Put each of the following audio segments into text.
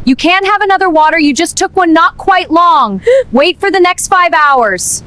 You can't have another water, you just took one not quite long. Wait for the next 5 hours.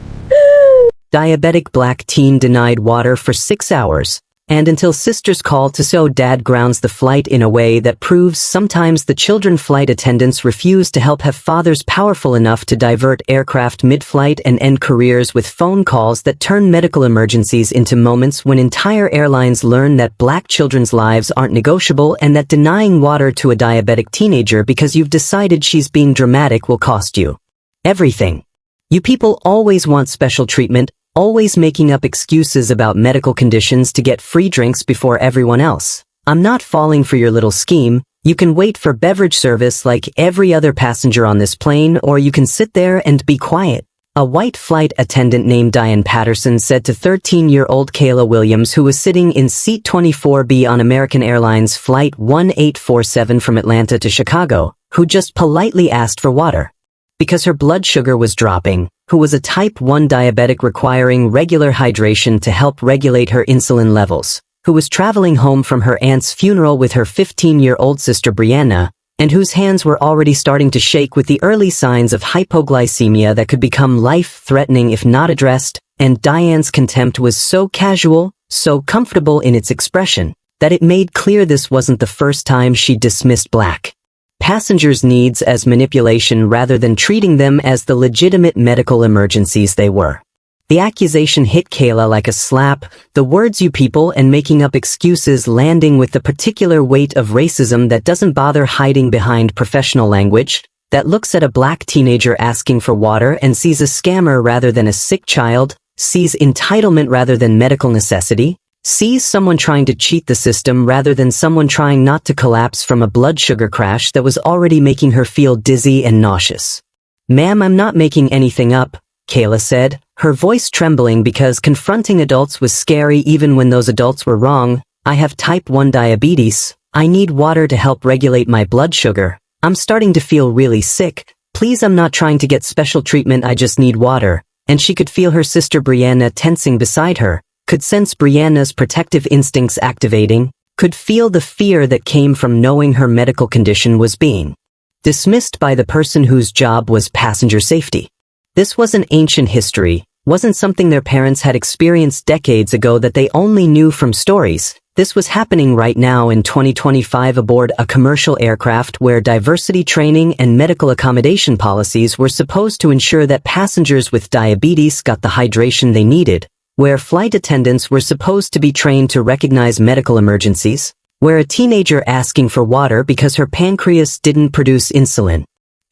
Diabetic black teen denied water for 6 hours. And until sisters call to so dad grounds the flight in a way that proves sometimes the children flight attendants refuse to help have fathers powerful enough to divert aircraft mid-flight and end careers with phone calls that turn medical emergencies into moments when entire airlines learn that black children's lives aren't negotiable and that denying water to a diabetic teenager because you've decided she's being dramatic will cost you everything. You people always want special treatment, always making up excuses about medical conditions to get free drinks before everyone else. I'm not falling for your little scheme. You can wait for beverage service like every other passenger on this plane, or you can sit there and be quiet. A white flight attendant named Diane Patterson said to 13-year-old Kayla Williams, who was sitting in seat 24B on American Airlines Flight 1847 from Atlanta to Chicago, who just politely asked for water because her blood sugar was dropping, who was a type 1 diabetic requiring regular hydration to help regulate her insulin levels, who was traveling home from her aunt's funeral with her 15-year-old sister Brianna, and whose hands were already starting to shake with the early signs of hypoglycemia that could become life-threatening if not addressed, and Diane's contempt was so casual, so comfortable in its expression, that it made clear this wasn't the first time she dismissed black passengers' needs as manipulation rather than treating them as the legitimate medical emergencies they were. The accusation hit Kayla like a slap, the words "you people" and making up excuses landing with the particular weight of racism that doesn't bother hiding behind professional language, that looks at a black teenager asking for water and sees a scammer rather than a sick child, sees entitlement rather than medical necessity, sees someone trying to cheat the system rather than someone trying not to collapse from a blood sugar crash that was already making her feel dizzy and nauseous. "Ma'am, I'm not making anything up," Kayla said, her voice trembling because confronting adults was scary even when those adults were wrong. "I have type 1 diabetes. I need water to help regulate my blood sugar. I'm starting to feel really sick. Please, I'm not trying to get special treatment, I just need water." And she could feel her sister Brianna tensing beside her, could sense Brianna's protective instincts activating, could feel the fear that came from knowing her medical condition was being dismissed by the person whose job was passenger safety. This wasn't ancient history, wasn't something their parents had experienced decades ago that they only knew from stories. This was happening right now in 2025 aboard a commercial aircraft where diversity training and medical accommodation policies were supposed to ensure that passengers with diabetes got the hydration they needed, where flight attendants were supposed to be trained to recognize medical emergencies, where a teenager asking for water because her pancreas didn't produce insulin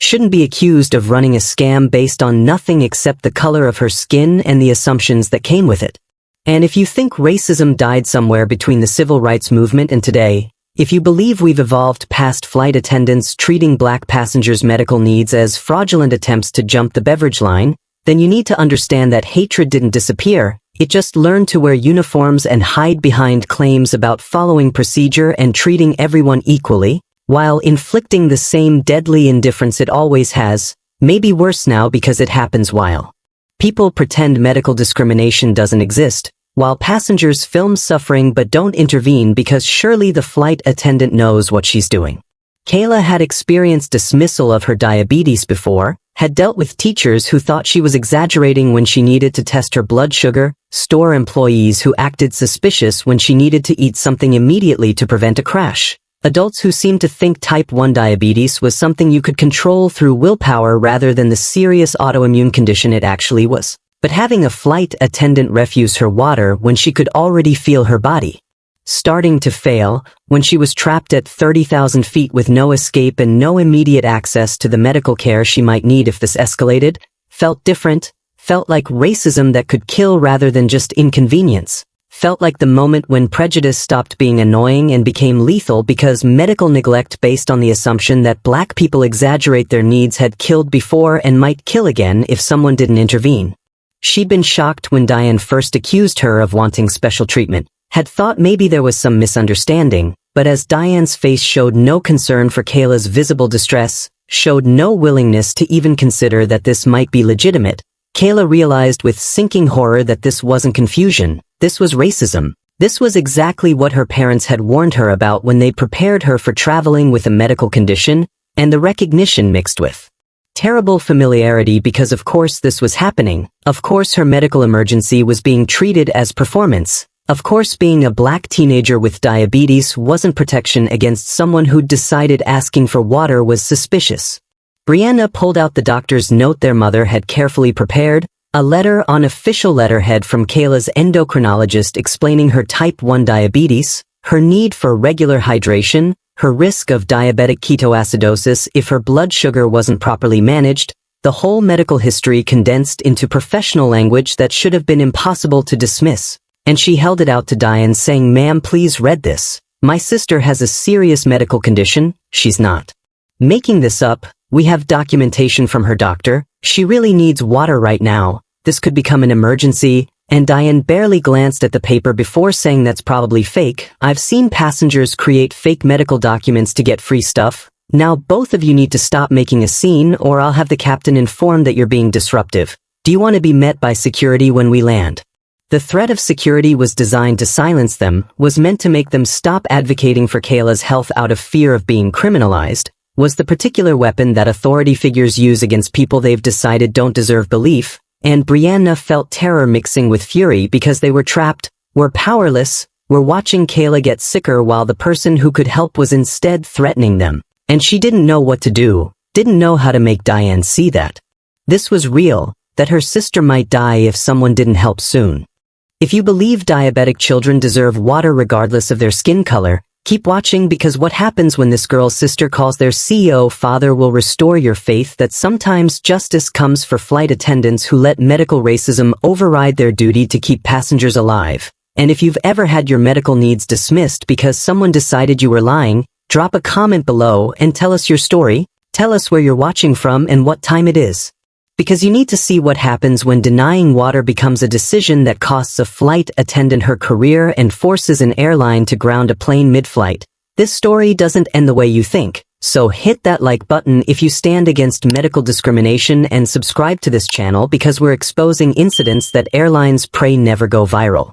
shouldn't be accused of running a scam based on nothing except the color of her skin and the assumptions that came with it. And if you think racism died somewhere between the civil rights movement and today, if you believe we've evolved past flight attendants treating black passengers' medical needs as fraudulent attempts to jump the beverage line, then you need to understand that hatred didn't disappear. It just learned to wear uniforms and hide behind claims about following procedure and treating everyone equally, while inflicting the same deadly indifference it always has, maybe worse now because it happens while people pretend medical discrimination doesn't exist, while passengers film suffering but don't intervene because surely the flight attendant knows what she's doing. Kayla had experienced dismissal of her diabetes before, had dealt with teachers who thought she was exaggerating when she needed to test her blood sugar, store employees who acted suspicious when she needed to eat something immediately to prevent a crash, adults who seemed to think type 1 diabetes was something you could control through willpower rather than the serious autoimmune condition it actually was. But having a flight attendant refuse her water when she could already feel her body starting to fail, when she was trapped at 30,000 feet with no escape and no immediate access to the medical care she might need if this escalated, felt different, felt like racism that could kill rather than just inconvenience, felt like the moment when prejudice stopped being annoying and became lethal because medical neglect based on the assumption that black people exaggerate their needs had killed before and might kill again if someone didn't intervene. She'd been shocked when Diane first accused her of wanting special treatment, had thought maybe there was some misunderstanding, but as Diane's face showed no concern for Kayla's visible distress, showed no willingness to even consider that this might be legitimate, Kayla realized with sinking horror that this wasn't confusion, this was racism. This was exactly what her parents had warned her about when they prepared her for traveling with a medical condition, and the recognition mixed with terrible familiarity because of course this was happening, of course her medical emergency was being treated as performance, of course being a black teenager with diabetes wasn't protection against someone who'd decided asking for water was suspicious. Brianna pulled out the doctor's note their mother had carefully prepared, a letter on official letterhead from Kayla's endocrinologist explaining her type 1 diabetes, her need for regular hydration, her risk of diabetic ketoacidosis if her blood sugar wasn't properly managed, the whole medical history condensed into professional language that should have been impossible to dismiss. And she held it out to Diane saying, "Ma'am, please read this. My sister has a serious medical condition, she's not making this up. We have documentation from her doctor. She really needs water right now. This could become an emergency." And Diane barely glanced at the paper before saying, "That's probably fake. I've seen passengers create fake medical documents to get free stuff. Now both of you need to stop making a scene or I'll have the captain informed that you're being disruptive. Do you want to be met by security when we land?" The threat of security was designed to silence them, was meant to make them stop advocating for Kayla's health out of fear of being criminalized, was the particular weapon that authority figures use against people they've decided don't deserve belief, and Brianna felt terror mixing with fury because they were trapped, were powerless, were watching Kayla get sicker while the person who could help was instead threatening them. And she didn't know what to do, didn't know how to make Diane see that this was real, that her sister might die if someone didn't help soon. If you believe diabetic children deserve water regardless of their skin color, keep watching because what happens when this girl's sister calls their CEO father will restore your faith that sometimes justice comes for flight attendants who let medical racism override their duty to keep passengers alive. And if you've ever had your medical needs dismissed because someone decided you were lying, drop a comment below and tell us your story, tell us where you're watching from and what time it is. Because you need to see what happens when denying water becomes a decision that costs a flight attendant her career and forces an airline to ground a plane mid-flight. This story doesn't end the way you think, so hit that like button if you stand against medical discrimination and subscribe to this channel because we're exposing incidents that airlines pray never go viral.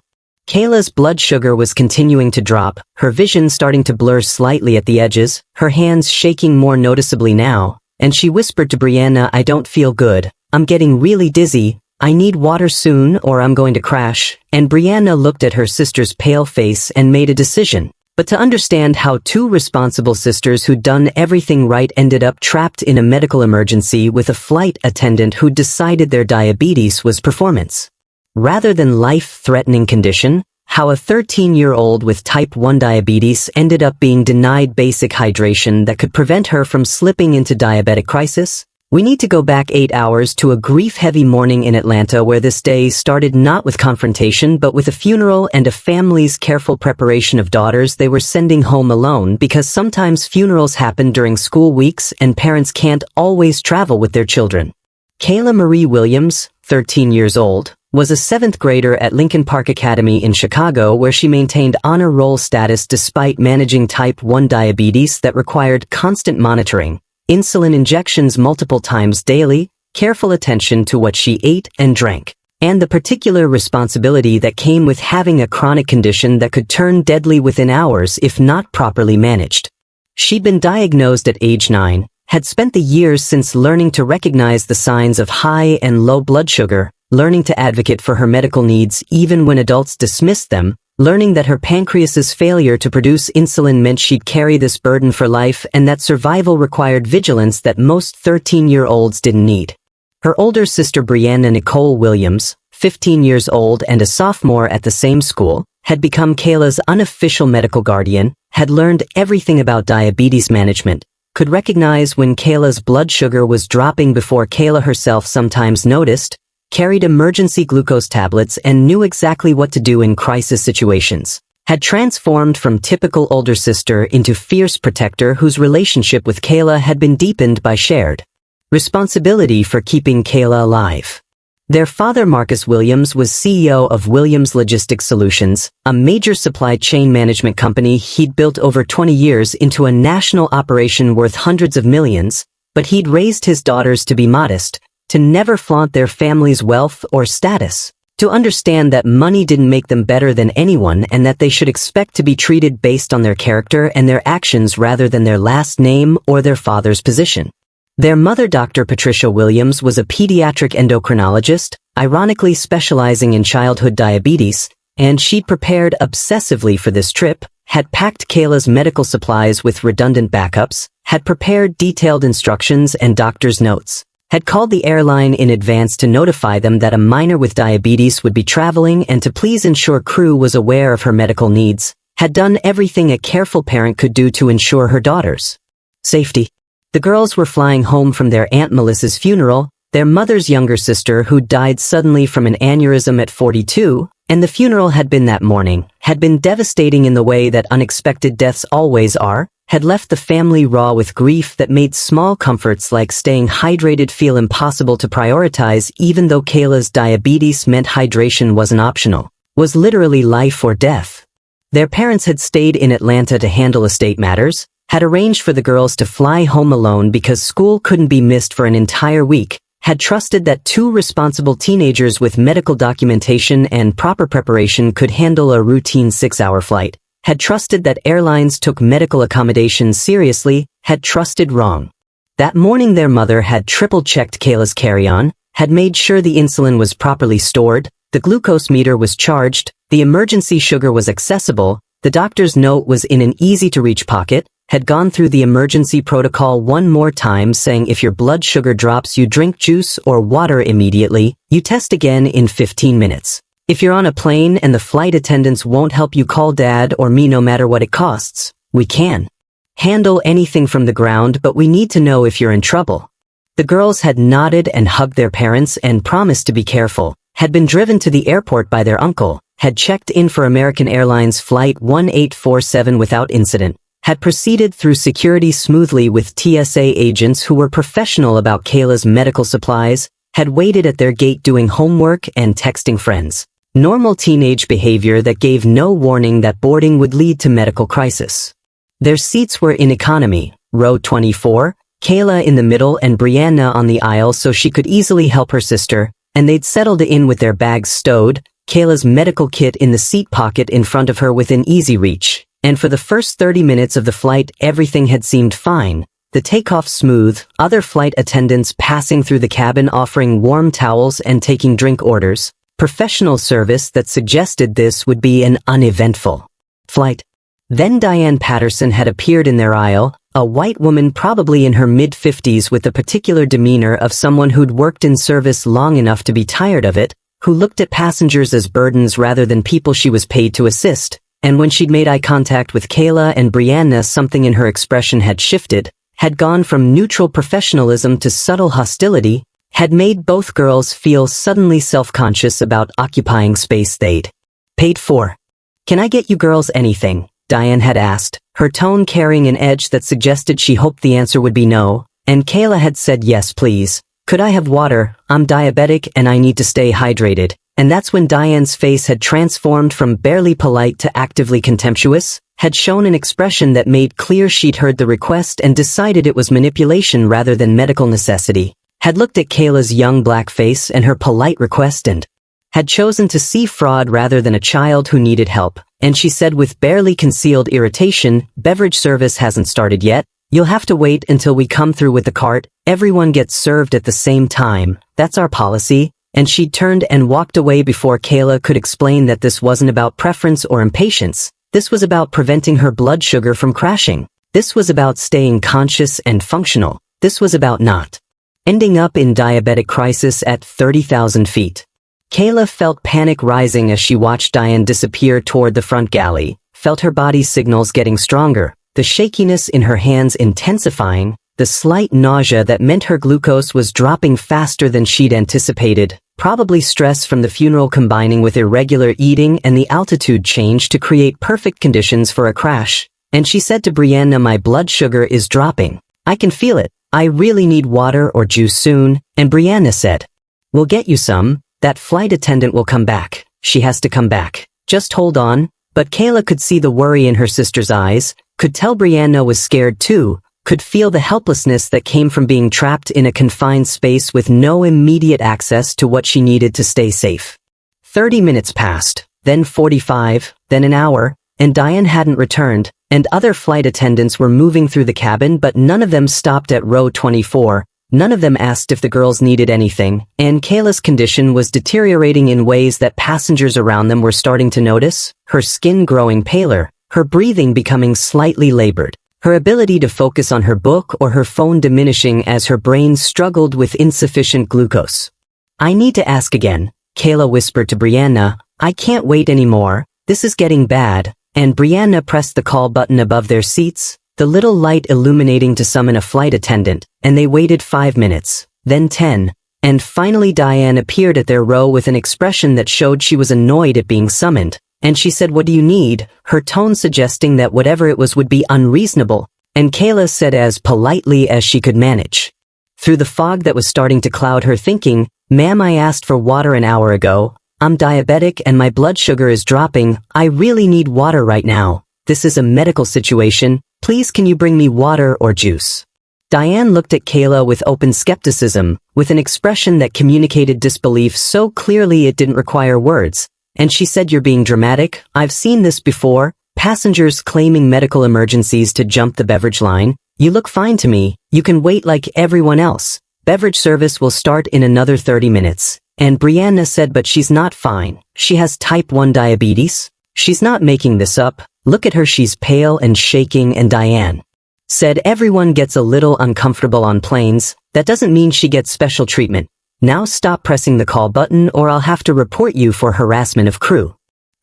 Kayla's blood sugar was continuing to drop, her vision starting to blur slightly at the edges, her hands shaking more noticeably now, and she whispered to Brianna, "I don't feel good. I'm getting really dizzy. I need water soon or I'm going to crash." And Brianna looked at her sister's pale face and made a decision. But to understand how two responsible sisters who'd done everything right ended up trapped in a medical emergency with a flight attendant who decided their diabetes was performance rather than life-threatening condition, how a 13-year-old with type 1 diabetes ended up being denied basic hydration that could prevent her from slipping into diabetic crisis, we need to go back 8 hours to a grief-heavy morning in Atlanta where this day started not with confrontation but with a funeral and a family's careful preparation of daughters they were sending home alone because sometimes funerals happen during school weeks and parents can't always travel with their children. Kayla Marie Williams, 13 years old, was a 7th grader at Lincoln Park Academy in Chicago where she maintained honor roll status despite managing type 1 diabetes that required constant monitoring, insulin injections multiple times daily, careful attention to what she ate and drank, and the particular responsibility that came with having a chronic condition that could turn deadly within hours if not properly managed. She'd been diagnosed at age 9, had spent the years since learning to recognize the signs of high and low blood sugar, learning to advocate for her medical needs even when adults dismissed them, learning that her pancreas's failure to produce insulin meant she'd carry this burden for life and that survival required vigilance that most 13-year-olds didn't need. Her older sister Brianna Nicole Williams, 15 years old and a sophomore at the same school, had become Kayla's unofficial medical guardian, had learned everything about diabetes management, could recognize when Kayla's blood sugar was dropping before Kayla herself sometimes noticed, carried emergency glucose tablets and knew exactly what to do in crisis situations, had transformed from typical older sister into fierce protector whose relationship with Kayla had been deepened by shared responsibility for keeping Kayla alive. Their father Marcus Williams was CEO of Williams Logistics Solutions, a major supply chain management company he'd built over 20 years into a national operation worth hundreds of millions, but he'd raised his daughters to be modest, to never flaunt their family's wealth or status. To understand that money didn't make them better than anyone and that they should expect to be treated based on their character and their actions rather than their last name or their father's position. Their mother, Dr. Patricia Williams, was a pediatric endocrinologist, ironically specializing in childhood diabetes, and she'd prepared obsessively for this trip, had packed Kayla's medical supplies with redundant backups, had prepared detailed instructions and doctor's notes, had called the airline in advance to notify them that a minor with diabetes would be traveling and to please ensure crew was aware of her medical needs, had done everything a careful parent could do to ensure her daughter's safety. The girls were flying home from their Aunt Melissa's funeral, their mother's younger sister who died suddenly from an aneurysm at 42, and the funeral had been that morning, had been devastating in the way that unexpected deaths always are, had left the family raw with grief that made small comforts like staying hydrated feel impossible to prioritize even though Kayla's diabetes meant hydration wasn't optional, was literally life or death. Their parents had stayed in Atlanta to handle estate matters, had arranged for the girls to fly home alone because school couldn't be missed for an entire week, had trusted that two responsible teenagers with medical documentation and proper preparation could handle a routine 6-hour flight, had trusted that airlines took medical accommodations seriously, had trusted wrong. That morning their mother had triple-checked Kayla's carry-on, had made sure the insulin was properly stored, the glucose meter was charged, the emergency sugar was accessible, the doctor's note was in an easy-to-reach pocket, had gone through the emergency protocol one more time saying if your blood sugar drops you drink juice or water immediately, you test again in 15 minutes. If you're on a plane and the flight attendants won't help you call Dad or me no matter what it costs, we can handle anything from the ground but we need to know if you're in trouble. The girls had nodded and hugged their parents and promised to be careful, had been driven to the airport by their uncle, had checked in for American Airlines Flight 1847 without incident, had proceeded through security smoothly with TSA agents who were professional about Kayla's medical supplies, had waited at their gate doing homework and texting friends. Normal teenage behavior that gave no warning that boarding would lead to medical crisis. Their seats were in economy, row 24, Kayla in the middle and Brianna on the aisle so she could easily help her sister, and they'd settled in with their bags stowed, Kayla's medical kit in the seat pocket in front of her within easy reach. And for the first 30 minutes of the flight everything had seemed fine. The takeoff smooth, other flight attendants passing through the cabin offering warm towels and taking drink orders, professional service that suggested this would be an uneventful flight. Then Diane Patterson had appeared in their aisle, a white woman probably in her mid-50s with the particular demeanor of someone who'd worked in service long enough to be tired of it, who looked at passengers as burdens rather than people she was paid to assist, and when she'd made eye contact with Kayla and Brianna something in her expression had shifted, had gone from neutral professionalism to subtle hostility, had made both girls feel suddenly self-conscious about occupying space they'd paid for. "Can I get you girls anything?" Diane had asked, her tone carrying an edge that suggested she hoped the answer would be no, and Kayla had said yes please. "Could I have water? I'm diabetic and I need to stay hydrated." And that's when Diane's face had transformed from barely polite to actively contemptuous, had shown an expression that made clear she'd heard the request and decided it was manipulation rather than medical necessity, had looked at Kayla's young black face and her polite request and had chosen to see fraud rather than a child who needed help, and she said with barely concealed irritation, "Beverage service hasn't started yet, you'll have to wait until we come through with the cart, everyone gets served at the same time, that's our policy," and she'd turned and walked away before Kayla could explain that this wasn't about preference or impatience, this was about preventing her blood sugar from crashing, this was about staying conscious and functional, this was about not ending up in diabetic crisis at 30,000 feet. Kayla felt panic rising as she watched Diane disappear toward the front galley, felt her body's signals getting stronger, the shakiness in her hands intensifying, the slight nausea that meant her glucose was dropping faster than she'd anticipated, probably stress from the funeral combining with irregular eating and the altitude change to create perfect conditions for a crash. And she said to Brianna, "My blood sugar is dropping. I can feel it. I really need water or juice soon." And Brianna said, "We'll get you some. That flight attendant will come back. She has to come back. Just hold on." But Kayla could see the worry in her sister's eyes, could tell Brianna was scared too, could feel the helplessness that came from being trapped in a confined space with no immediate access to what she needed to stay safe. 30 minutes passed, then 45, then an hour, and Diane hadn't returned, and other flight attendants were moving through the cabin, but none of them stopped at row 24. None of them asked if the girls needed anything, and Kayla's condition was deteriorating in ways that passengers around them were starting to notice, her skin growing paler, her breathing becoming slightly labored, her ability to focus on her book or her phone diminishing as her brain struggled with insufficient glucose. "I need to ask again," Kayla whispered to Brianna. "I can't wait anymore, this is getting bad," and Brianna pressed the call button above their seats, the little light illuminating to summon a flight attendant, and they waited 5 minutes, then 10, and finally Diane appeared at their row with an expression that showed she was annoyed at being summoned, and she said, "What do you need?" her tone suggesting that whatever it was would be unreasonable, and Kayla said as politely as she could manage. Through the fog that was starting to cloud her thinking, "Ma'am, I asked for water an hour ago. I'm diabetic and my blood sugar is dropping. I really need water right now. This is a medical situation. Please can you bring me water or juice?" Diane looked at Kayla with open skepticism, with an expression that communicated disbelief so clearly it didn't require words, and she said, "You're being dramatic. I've seen this before. Passengers claiming medical emergencies to jump the beverage line. You look fine to me. You can wait like everyone else. Beverage service will start in another 30 minutes. And Brianna said, "But she's not fine. She has type 1 diabetes. She's not making this up. Look at her, she's pale and shaking," and Diane said, "Everyone gets a little uncomfortable on planes. That doesn't mean she gets special treatment. Now stop pressing the call button or I'll have to report you for harassment of crew."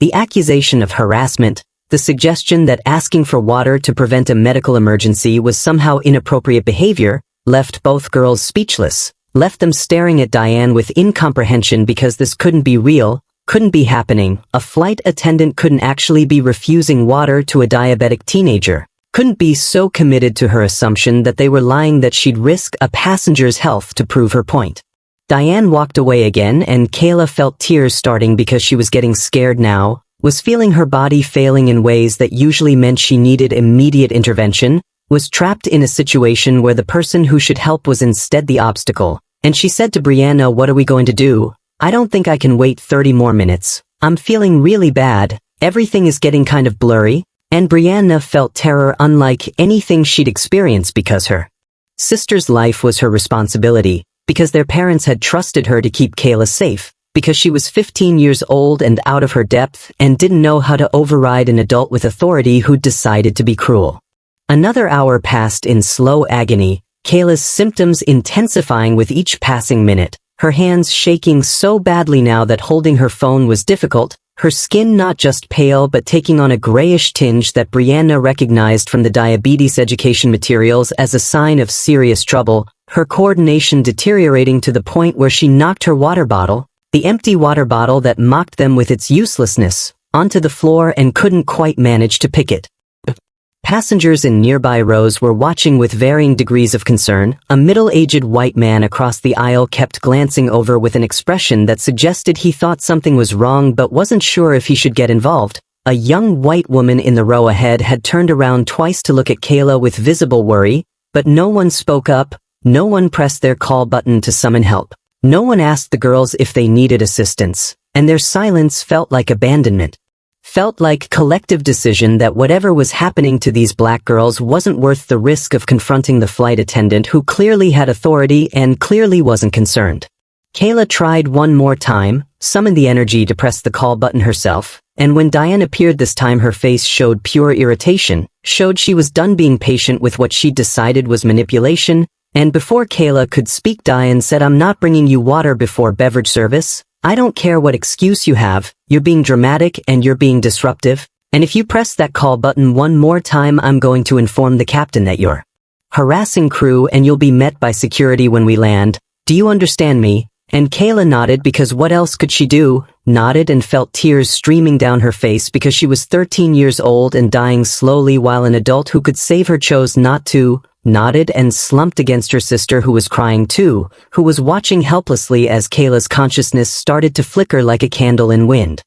The accusation of harassment, the suggestion that asking for water to prevent a medical emergency was somehow inappropriate behavior, left both girls speechless, left them staring at Diane with incomprehension because this couldn't be real, couldn't be happening. A flight attendant couldn't actually be refusing water to a diabetic teenager, couldn't be so committed to her assumption that they were lying that she'd risk a passenger's health to prove her point. Diane walked away again and Kayla felt tears starting because she was getting scared now, was feeling her body failing in ways that usually meant she needed immediate intervention, was trapped in a situation where the person who should help was instead the obstacle, and she said to Brianna, "What are we going to do? I don't think I can wait 30 more minutes. I'm feeling really bad, everything is getting kind of blurry," and Brianna felt terror unlike anything she'd experienced because her sister's life was her responsibility, because their parents had trusted her to keep Kayla safe, because she was 15 years old and out of her depth and didn't know how to override an adult with authority who decided to be cruel. Another hour passed in slow agony, Kayla's symptoms intensifying with each passing minute, her hands shaking so badly now that holding her phone was difficult, her skin not just pale but taking on a grayish tinge that Brianna recognized from the diabetes education materials as a sign of serious trouble, her coordination deteriorating to the point where she knocked her water bottle, the empty water bottle that mocked them with its uselessness, onto the floor and couldn't quite manage to pick it. Passengers in nearby rows were watching with varying degrees of concern. A middle-aged white man across the aisle kept glancing over with an expression that suggested he thought something was wrong but wasn't sure if he should get involved. A young white woman in the row ahead had turned around twice to look at Kayla with visible worry, but no one spoke up, no one pressed their call button to summon help. No one asked the girls if they needed assistance, and their silence felt like abandonment. Felt like collective decision that whatever was happening to these black girls wasn't worth the risk of confronting the flight attendant who clearly had authority and clearly wasn't concerned. Kayla tried one more time, summoned the energy to press the call button herself, and when Diane appeared this time her face showed pure irritation, showed she was done being patient with what she decided was manipulation, and before Kayla could speak Diane said, "I'm not bringing you water before beverage service. I don't care what excuse you have, you're being dramatic and you're being disruptive, and if you press that call button one more time I'm going to inform the captain that you're harassing crew and you'll be met by security when we land. Do you understand me?" And Kayla nodded because what else could she do? Nodded and felt tears streaming down her face because she was 13 years old and dying slowly while an adult who could save her chose not to. Nodded and slumped against her sister who was crying too, who was watching helplessly as Kayla's consciousness started to flicker like a candle in wind.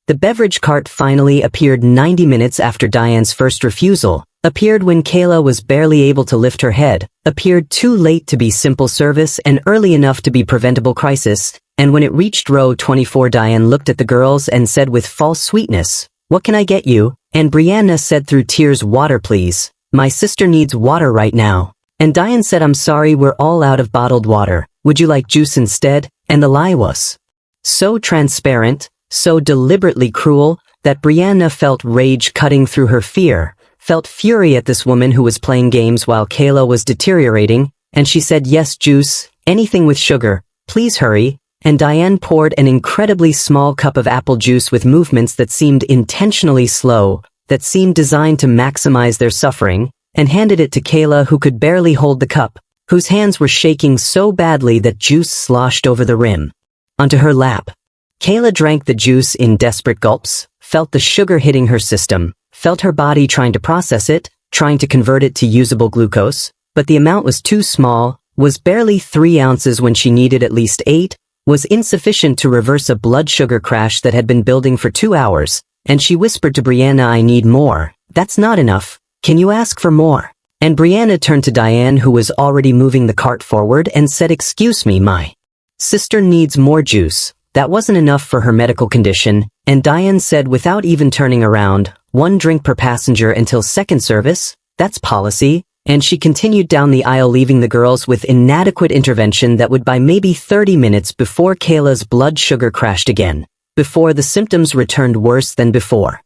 The beverage cart finally appeared 90 minutes after Diane's first refusal, appeared when Kayla was barely able to lift her head, appeared too late to be simple service and early enough to be preventable crisis, And when it reached row 24, Diane looked at the girls and said with false sweetness, "What can I get you?" And Brianna said through tears, "Water please. My sister needs water right now." And Diane said, "I'm sorry, we're all out of bottled water. Would you like juice instead?" And the lie was so transparent, so deliberately cruel, that Brianna felt rage cutting through her fear, felt fury at this woman who was playing games while Kayla was deteriorating, and she said, "Yes, juice, anything with sugar, please hurry." And Diane poured an incredibly small cup of apple juice with movements that seemed intentionally slow, that seemed designed to maximize their suffering, and handed it to Kayla, who could barely hold the cup, whose hands were shaking so badly that juice sloshed over the rim onto her lap. Kayla drank the juice in desperate gulps, felt the sugar hitting her system, felt her body trying to process it, trying to convert it to usable glucose, but the amount was too small, was barely 3 ounces when she needed at least 8, was insufficient to reverse a blood sugar crash that had been building for 2 hours, and she whispered to Brianna, "I need more. That's not enough. Can you ask for more?" And Brianna turned to Diane, who was already moving the cart forward, and said, "Excuse me, my sister needs more juice." That wasn't enough for her medical condition, and Diane said without even turning around, "1 drink per passenger until second service? That's policy." And she continued down the aisle, leaving the girls with inadequate intervention that would by maybe 30 minutes before Kayla's blood sugar crashed again, before the symptoms returned worse than before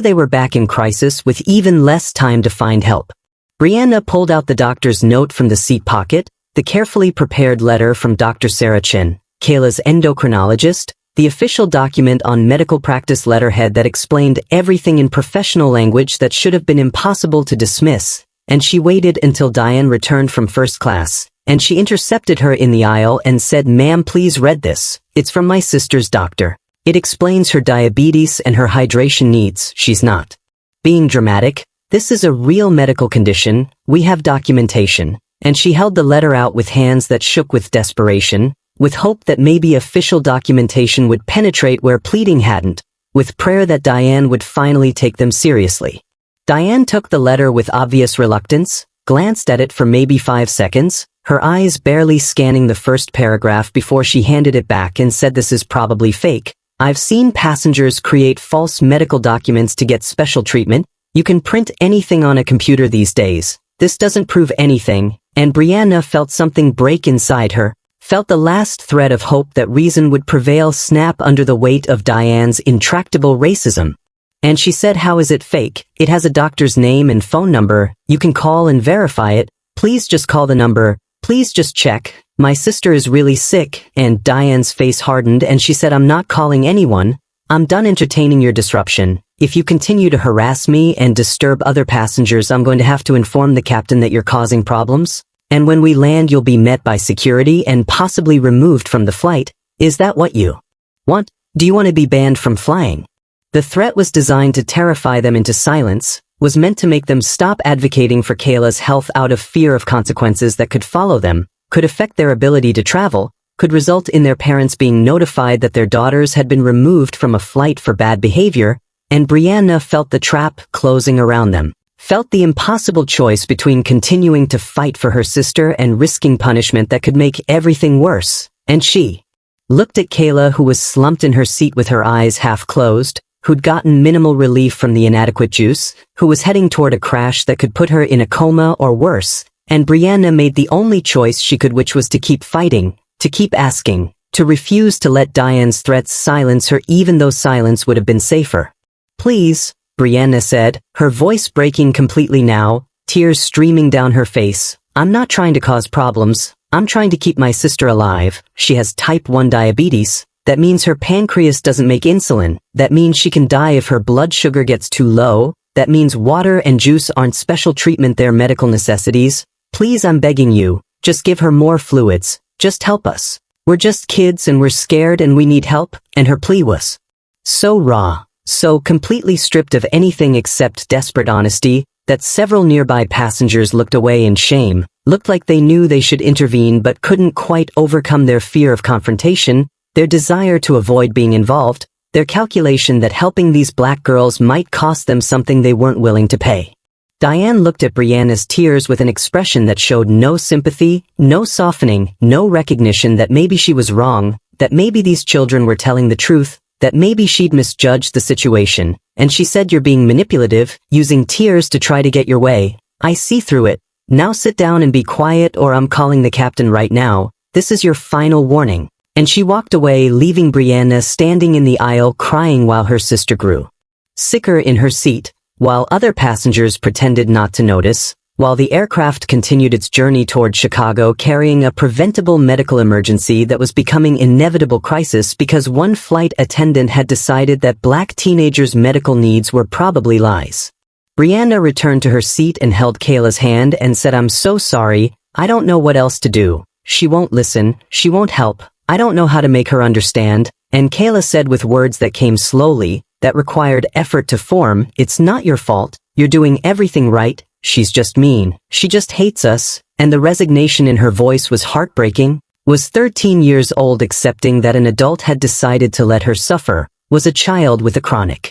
they were back in crisis with even less time to find help. Brianna pulled out the doctor's note from the seat pocket, the carefully prepared letter from Dr. Sarah Chen, Kayla's endocrinologist, the official document on medical practice letterhead that explained everything in professional language that should have been impossible to dismiss. And she waited until Diane returned from first class, and she intercepted her in the aisle and said, "Ma'am, please read this. It's from my sister's doctor. It explains her diabetes and her hydration needs. She's not being dramatic. This is a real medical condition. We have documentation." And she held the letter out with hands that shook with desperation, with hope that maybe official documentation would penetrate where pleading hadn't, with prayer that Diane would finally take them seriously. Diane took the letter with obvious reluctance, glanced at it for maybe 5 seconds, her eyes barely scanning the first paragraph before she handed it back and said, "This is probably fake. I've seen passengers create false medical documents to get special treatment. You can print anything on a computer these days. This doesn't prove anything." And Brianna felt something break inside her, felt the last thread of hope that reason would prevail snap under the weight of Diane's intractable racism. And she said, "How is it fake? It has a doctor's name and phone number. You can call and verify it. Please just call the number. Please just check. My sister is really sick." And Diane's face hardened and she said, "I'm not calling anyone. I'm done entertaining your disruption. If you continue to harass me and disturb other passengers, I'm going to have to inform the captain that you're causing problems. And when we land, you'll be met by security and possibly removed from the flight. Is that what you want? Do you want to be banned from flying?" The threat was designed to terrify them into silence, was meant to make them stop advocating for Kayla's health out of fear of consequences that could follow them, could affect their ability to travel, could result in their parents being notified that their daughters had been removed from a flight for bad behavior, and Brianna felt the trap closing around them, felt the impossible choice between continuing to fight for her sister and risking punishment that could make everything worse. And she looked at Kayla, who was slumped in her seat with her eyes half closed, who'd gotten minimal relief from the inadequate juice, who was heading toward a crash that could put her in a coma or worse, and Brianna made the only choice she could, which was to keep fighting, to keep asking, to refuse to let Diane's threats silence her, even though silence would have been safer. "Please," Brianna said, her voice breaking completely now, tears streaming down her face, "I'm not trying to cause problems. I'm trying to keep my sister alive. She has type 1 diabetes. That means her pancreas doesn't make insulin. That means she can die if her blood sugar gets too low. That means water and juice aren't special treatment, they're medical necessities. Please, I'm begging you, just give her more fluids. Just help us. We're just kids and we're scared and we need help." And her plea was so raw, so completely stripped of anything except desperate honesty, that several nearby passengers looked away in shame, looked like they knew they should intervene but couldn't quite overcome their fear of confrontation, their desire to avoid being involved, their calculation that helping these black girls might cost them something they weren't willing to pay. Diane looked at Brianna's tears with an expression that showed no sympathy, no softening, no recognition that maybe she was wrong, that maybe these children were telling the truth, that maybe she'd misjudged the situation, and she said you're being manipulative, using tears to try to get your way. I see through it. Now sit down and be quiet or I'm calling the captain right now. This is your final warning. And she walked away, leaving Brianna standing in the aisle crying while her sister grew sicker in her seat, while other passengers pretended not to notice, while the aircraft continued its journey toward Chicago carrying a preventable medical emergency that was becoming inevitable crisis because one flight attendant had decided that black teenagers' medical needs were probably lies. Brianna returned to her seat and held Kayla's hand and said, "I'm so sorry, I don't know what else to do. She won't listen, she won't help, I don't know how to make her understand." And Kayla said with words that came slowly, that required effort to form, "It's not your fault, you're doing everything right, she's just mean, she just hates us," and the resignation in her voice was heartbreaking. Was 13 years old accepting that an adult had decided to let her suffer, was a child with a chronic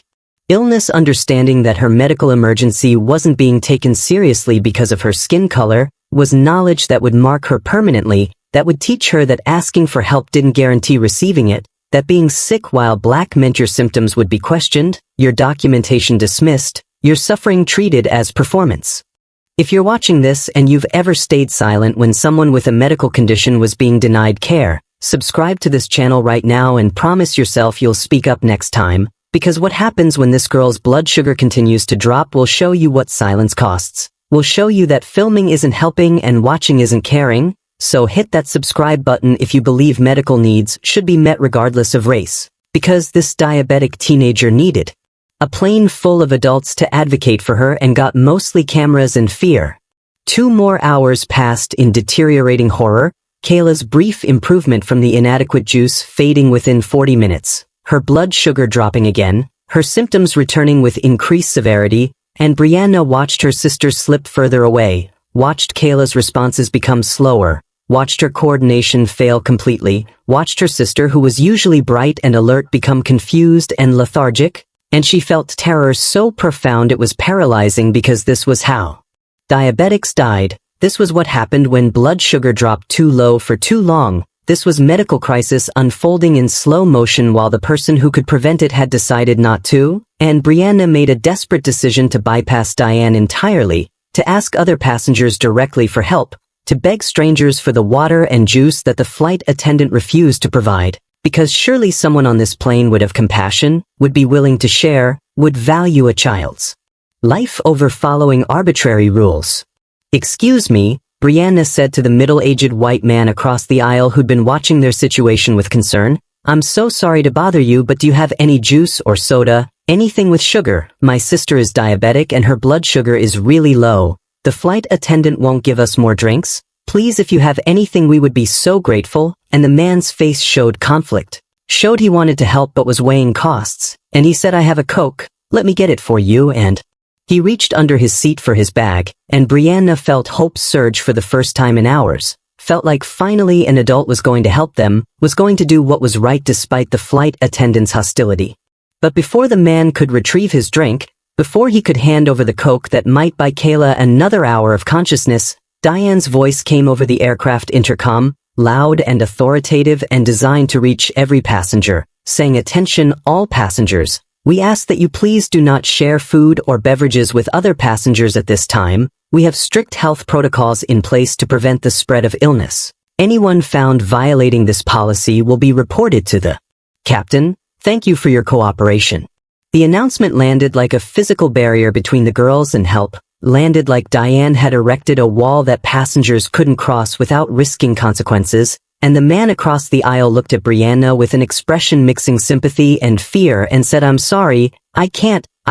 illness understanding that her medical emergency wasn't being taken seriously because of her skin color, was knowledge that would mark her permanently, that would teach her that asking for help didn't guarantee receiving it, that being sick while black meant your symptoms would be questioned, your documentation dismissed, your suffering treated as performance. If you're watching this and you've ever stayed silent when someone with a medical condition was being denied care, subscribe to this channel right now and promise yourself you'll speak up next time, because what happens when this girl's blood sugar continues to drop will show you what silence costs. Will show you that filming isn't helping and watching isn't caring. So hit that subscribe button if you believe medical needs should be met regardless of race. Because this diabetic teenager needed a plane full of adults to advocate for her and got mostly cameras and fear. 2 more hours passed in deteriorating horror, Kayla's brief improvement from the inadequate juice fading within 40 minutes, her blood sugar dropping again, her symptoms returning with increased severity, and Brianna watched her sister slip further away, watched Kayla's responses become slower, watched her coordination fail completely, watched her sister who was usually bright and alert become confused and lethargic, and she felt terror so profound it was paralyzing because this was how diabetics died. This was what happened when blood sugar dropped too low for too long. This was medical crisis unfolding in slow motion while the person who could prevent it had decided not to, and Brianna made a desperate decision to bypass Diane entirely, to ask other passengers directly for help, to beg strangers for the water and juice that the flight attendant refused to provide, because surely someone on this plane would have compassion, would be willing to share, would value a child's life over following arbitrary rules. "Excuse me," Brianna said to the middle-aged white man across the aisle who'd been watching their situation with concern. "I'm so sorry to bother you, but do you have any juice or soda, anything with sugar? My sister is diabetic and her blood sugar is really low. The flight attendant won't give us more drinks. Please, if you have anything we would be so grateful." And the man's face showed conflict. Showed he wanted to help but was weighing costs. And he said, "I have a Coke, let me get it for you," and he reached under his seat for his bag, and Brianna felt hope surge for the first time in hours. Felt like finally an adult was going to help them, was going to do what was right despite the flight attendant's hostility. But before the man could retrieve his drink, before he could hand over the Coke that might buy Kayla another hour of consciousness, Diane's voice came over the aircraft intercom, loud and authoritative and designed to reach every passenger, saying, "Attention all passengers. We ask that you please do not share food or beverages with other passengers at this time. We have strict health protocols in place to prevent the spread of illness. Anyone found violating this policy will be reported to the captain. Thank you for your cooperation." The announcement landed like a physical barrier between the girls and help, landed like Diane had erected a wall that passengers couldn't cross without risking consequences, and the man across the aisle looked at Brianna with an expression mixing sympathy and fear and said, "I'm sorry, I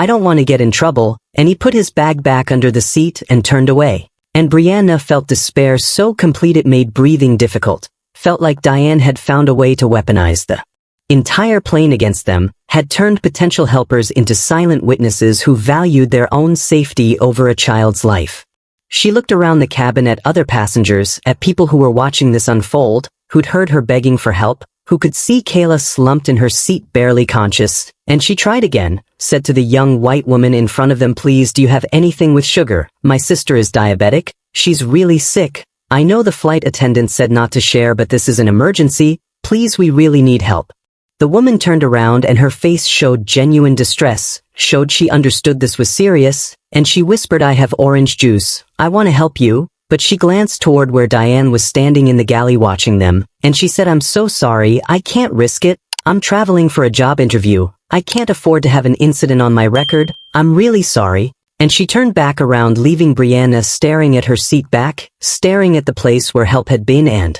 don't want to get in trouble," and he put his bag back under the seat and turned away. And Brianna felt despair so complete it made breathing difficult, felt like Diane had found a way to weaponize the entire plane against them, had turned potential helpers into silent witnesses who valued their own safety over a child's life. She looked around the cabin at other passengers, at people who were watching this unfold, who'd heard her begging for help, who could see Kayla slumped in her seat barely conscious, and she tried again, said to the young white woman in front of them, "Please, do you have anything with sugar? My sister is diabetic. She's really sick. I know the flight attendant said not to share, but this is an emergency. Please, we really need help." The woman turned around and her face showed genuine distress, showed she understood this was serious, and she whispered, "I have orange juice. I want to help you." But she glanced toward where Diane was standing in the galley watching them, and she said, "I'm so sorry, I can't risk it. I'm traveling for a job interview. I can't afford to have an incident on my record. I'm really sorry." And she turned back around, leaving Brianna staring at her seat back, staring at the place where help had been, and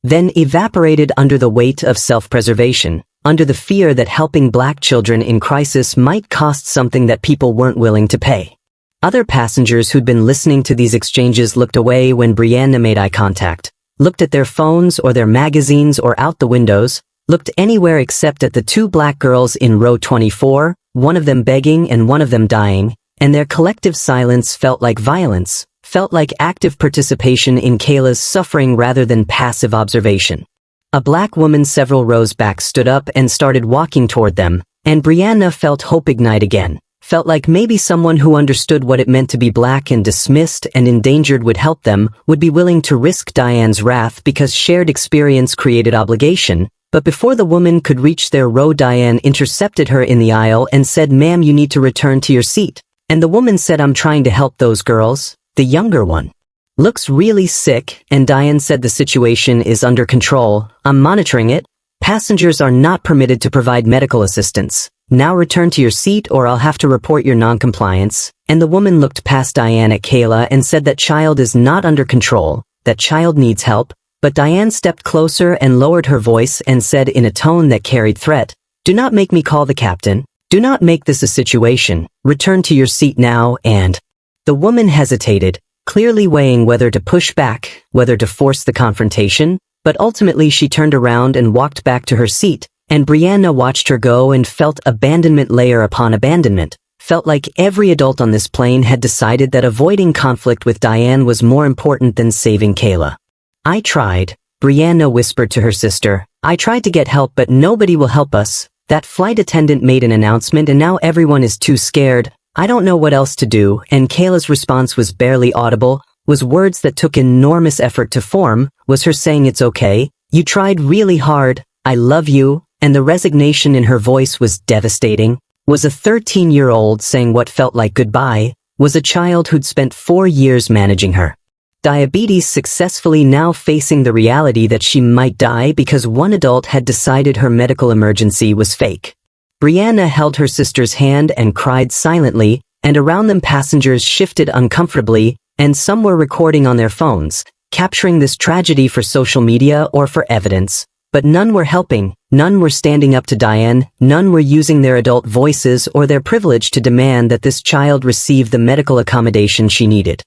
then evaporated under the weight of self-preservation, under the fear that helping Black children in crisis might cost something that people weren't willing to pay. Other passengers who'd been listening to these exchanges looked away when Brianna made eye contact, looked at their phones or their magazines or out the windows, looked anywhere except at the two Black girls in row 24, one of them begging and one of them dying, and their collective silence felt like violence, felt like active participation in Kayla's suffering rather than passive observation. A Black woman several rows back stood up and started walking toward them, and Brianna felt hope ignite again. Felt like maybe someone who understood what it meant to be Black and dismissed and endangered would help them, would be willing to risk Diane's wrath because shared experience created obligation. But before the woman could reach their row, Diane intercepted her in the aisle and said, "Ma'am, you need to return to your seat." And the woman said, "I'm trying to help those girls. The younger one looks really sick," and Diane said, "The situation is under control. I'm monitoring it. Passengers are not permitted to provide medical assistance. Now return to your seat or I'll have to report your noncompliance." And the woman looked past Diane at Kayla and said, "That child is not under control. That child needs help." But Diane stepped closer and lowered her voice and said in a tone that carried threat, "Do not make me call the captain. Do not make this a situation. Return to your seat now." And the woman hesitated, clearly weighing whether to push back, whether to force the confrontation, but ultimately she turned around and walked back to her seat, and Brianna watched her go and felt abandonment layer upon abandonment, felt like every adult on this plane had decided that avoiding conflict with Diane was more important than saving Kayla. "I tried," Brianna whispered to her sister. "I tried to get help, but nobody will help us. That flight attendant made an announcement and now everyone is too scared. I don't know what else to do." And Kayla's response was barely audible, was words that took enormous effort to form, was her saying, "It's okay. You tried really hard. I love you." And the resignation in her voice was devastating. Was a 13-year-old saying what felt like goodbye, was a child who'd spent 4 years managing her diabetes successfully now facing the reality that she might die because one adult had decided her medical emergency was fake. Brianna held her sister's hand and cried silently, and around them passengers shifted uncomfortably, and some were recording on their phones, capturing this tragedy for social media or for evidence. But none were helping, none were standing up to Diane, none were using their adult voices or their privilege to demand that this child receive the medical accommodation she needed.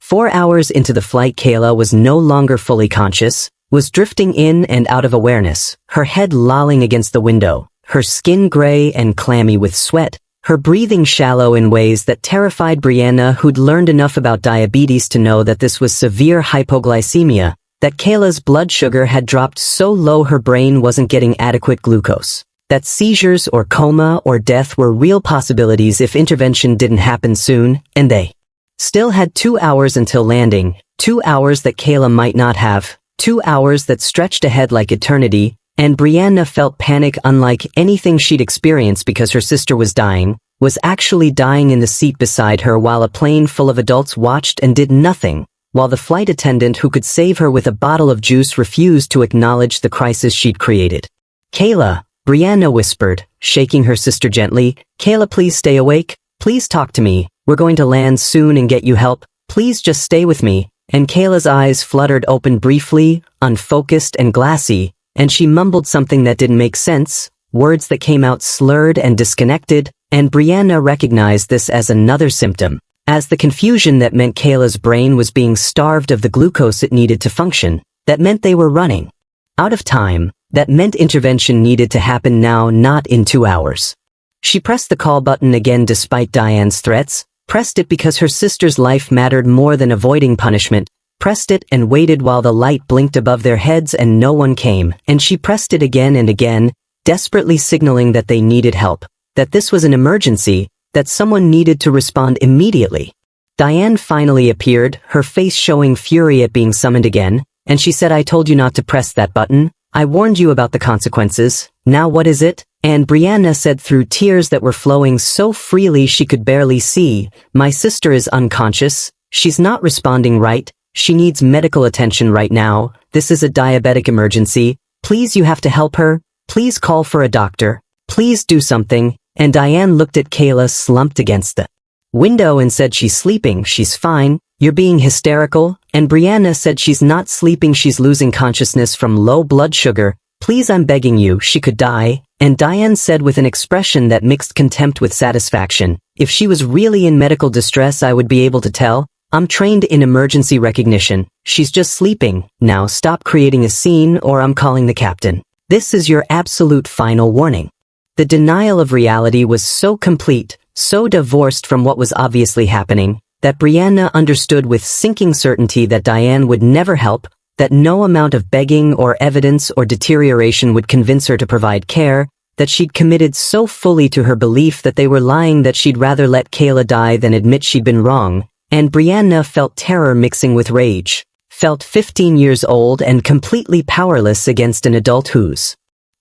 4 hours into the flight, Kayla was no longer fully conscious, was drifting in and out of awareness, her head lolling against the window, her skin gray and clammy with sweat, her breathing shallow in ways that terrified Brianna, who'd learned enough about diabetes to know that this was severe hypoglycemia, that Kayla's blood sugar had dropped so low her brain wasn't getting adequate glucose, that seizures or coma or death were real possibilities if intervention didn't happen soon, and they still had 2 hours until landing, 2 hours that Kayla might not have, 2 hours that stretched ahead like eternity, and Brianna felt panic unlike anything she'd experienced because her sister was dying, was actually dying in the seat beside her while a plane full of adults watched and did nothing, while the flight attendant who could save her with a bottle of juice refused to acknowledge the crisis she'd created. "Kayla," Brianna whispered, shaking her sister gently, "Kayla, please stay awake. Please talk to me. We're going to land soon and get you help. Please just stay with me." And Kayla's eyes fluttered open briefly, unfocused and glassy, and she mumbled something that didn't make sense, words that came out slurred and disconnected, and Brianna recognized this as another symptom, as the confusion that meant Kayla's brain was being starved of the glucose it needed to function, that meant they were running out of time, that meant intervention needed to happen now, not in 2 hours. She pressed the call button again despite Diane's threats, pressed it because her sister's life mattered more than avoiding punishment, pressed it and waited while the light blinked above their heads and no one came, and she pressed it again and again, desperately signaling that they needed help, that this was an emergency, that someone needed to respond immediately. Diane finally appeared, her face showing fury at being summoned again, and she said, "I told you not to press that button. I warned you about the consequences. Now what is it? And Brianna said through tears that were flowing so freely she could barely see, my sister is unconscious. She's not responding right. She needs medical attention right now. This is a diabetic emergency. Please, you have to help her. Please call for a doctor. Please do something. And Diane looked at Kayla slumped against the window and said she's sleeping. She's fine. You're being hysterical. And Brianna said she's not sleeping. She's losing consciousness from low blood sugar. Please, I'm begging you. She could die. And Diane said with an expression that mixed contempt with satisfaction, if she was really in medical distress, I would be able to tell. I'm trained in emergency recognition. She's just sleeping. Now stop creating a scene or I'm calling the captain. This is your absolute final warning. The denial of reality was so complete, so divorced from what was obviously happening, that Brianna understood with sinking certainty that Diane would never help, that no amount of begging or evidence or deterioration would convince her to provide care, that she'd committed so fully to her belief that they were lying that she'd rather let Kayla die than admit she'd been wrong. And Brianna felt terror mixing with rage, felt 15 years old and completely powerless against an adult whose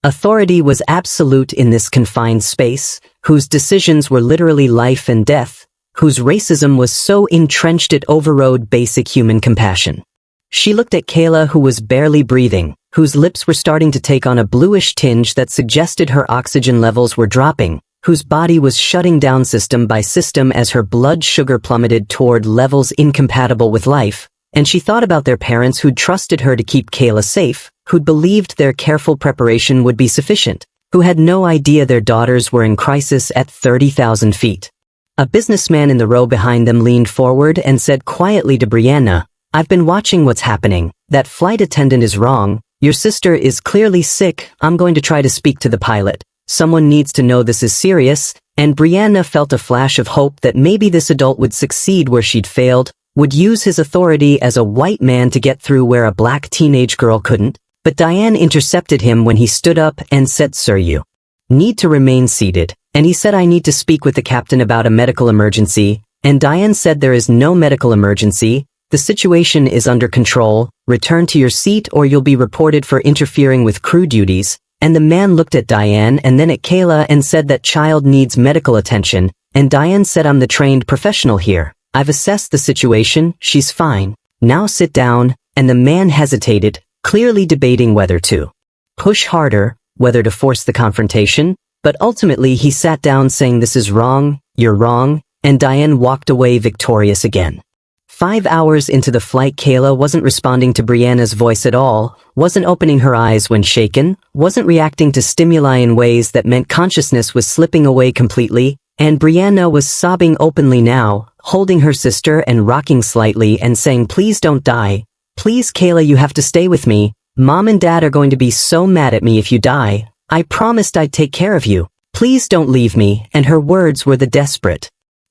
authority was absolute in this confined space, whose decisions were literally life and death, whose racism was so entrenched it overrode basic human compassion. She looked at Kayla, who was barely breathing, whose lips were starting to take on a bluish tinge that suggested her oxygen levels were dropping, whose body was shutting down system by system as her blood sugar plummeted toward levels incompatible with life, and she thought about their parents who'd trusted her to keep Kayla safe, who'd believed their careful preparation would be sufficient, who had no idea their daughters were in crisis at 30,000 feet. A businessman in the row behind them leaned forward and said quietly to Brianna, I've been watching what's happening. That flight attendant is wrong. Your sister is clearly sick. I'm going to try to speak to the pilot. Someone needs to know this is serious, and Brianna felt a flash of hope that maybe this adult would succeed where she'd failed, would use his authority as a white man to get through where a black teenage girl couldn't. But Diane intercepted him when he stood up and said, Sir, you need to remain seated. And he said, I need to speak with the captain about a medical emergency. And Diane said, there is no medical emergency. The situation is under control. Return to your seat or you'll be reported for interfering with crew duties. And the man looked at Diane and then at Kayla and said that child needs medical attention. And Diane said, I'm the trained professional here. I've assessed the situation. She's fine. Now sit down. And the man hesitated, clearly debating whether to push harder, whether to force the confrontation. But ultimately he sat down saying, this is wrong. You're wrong. And Diane walked away victorious again. 5 hours into the flight, Kayla wasn't responding to Brianna's voice at all, wasn't opening her eyes when shaken, wasn't reacting to stimuli in ways that meant consciousness was slipping away completely, and Brianna was sobbing openly now, holding her sister and rocking slightly and saying, please don't die. Please, Kayla, you have to stay with me. Mom and Dad are going to be so mad at me if you die. I promised I'd take care of you. Please don't leave me. And her words were the desperate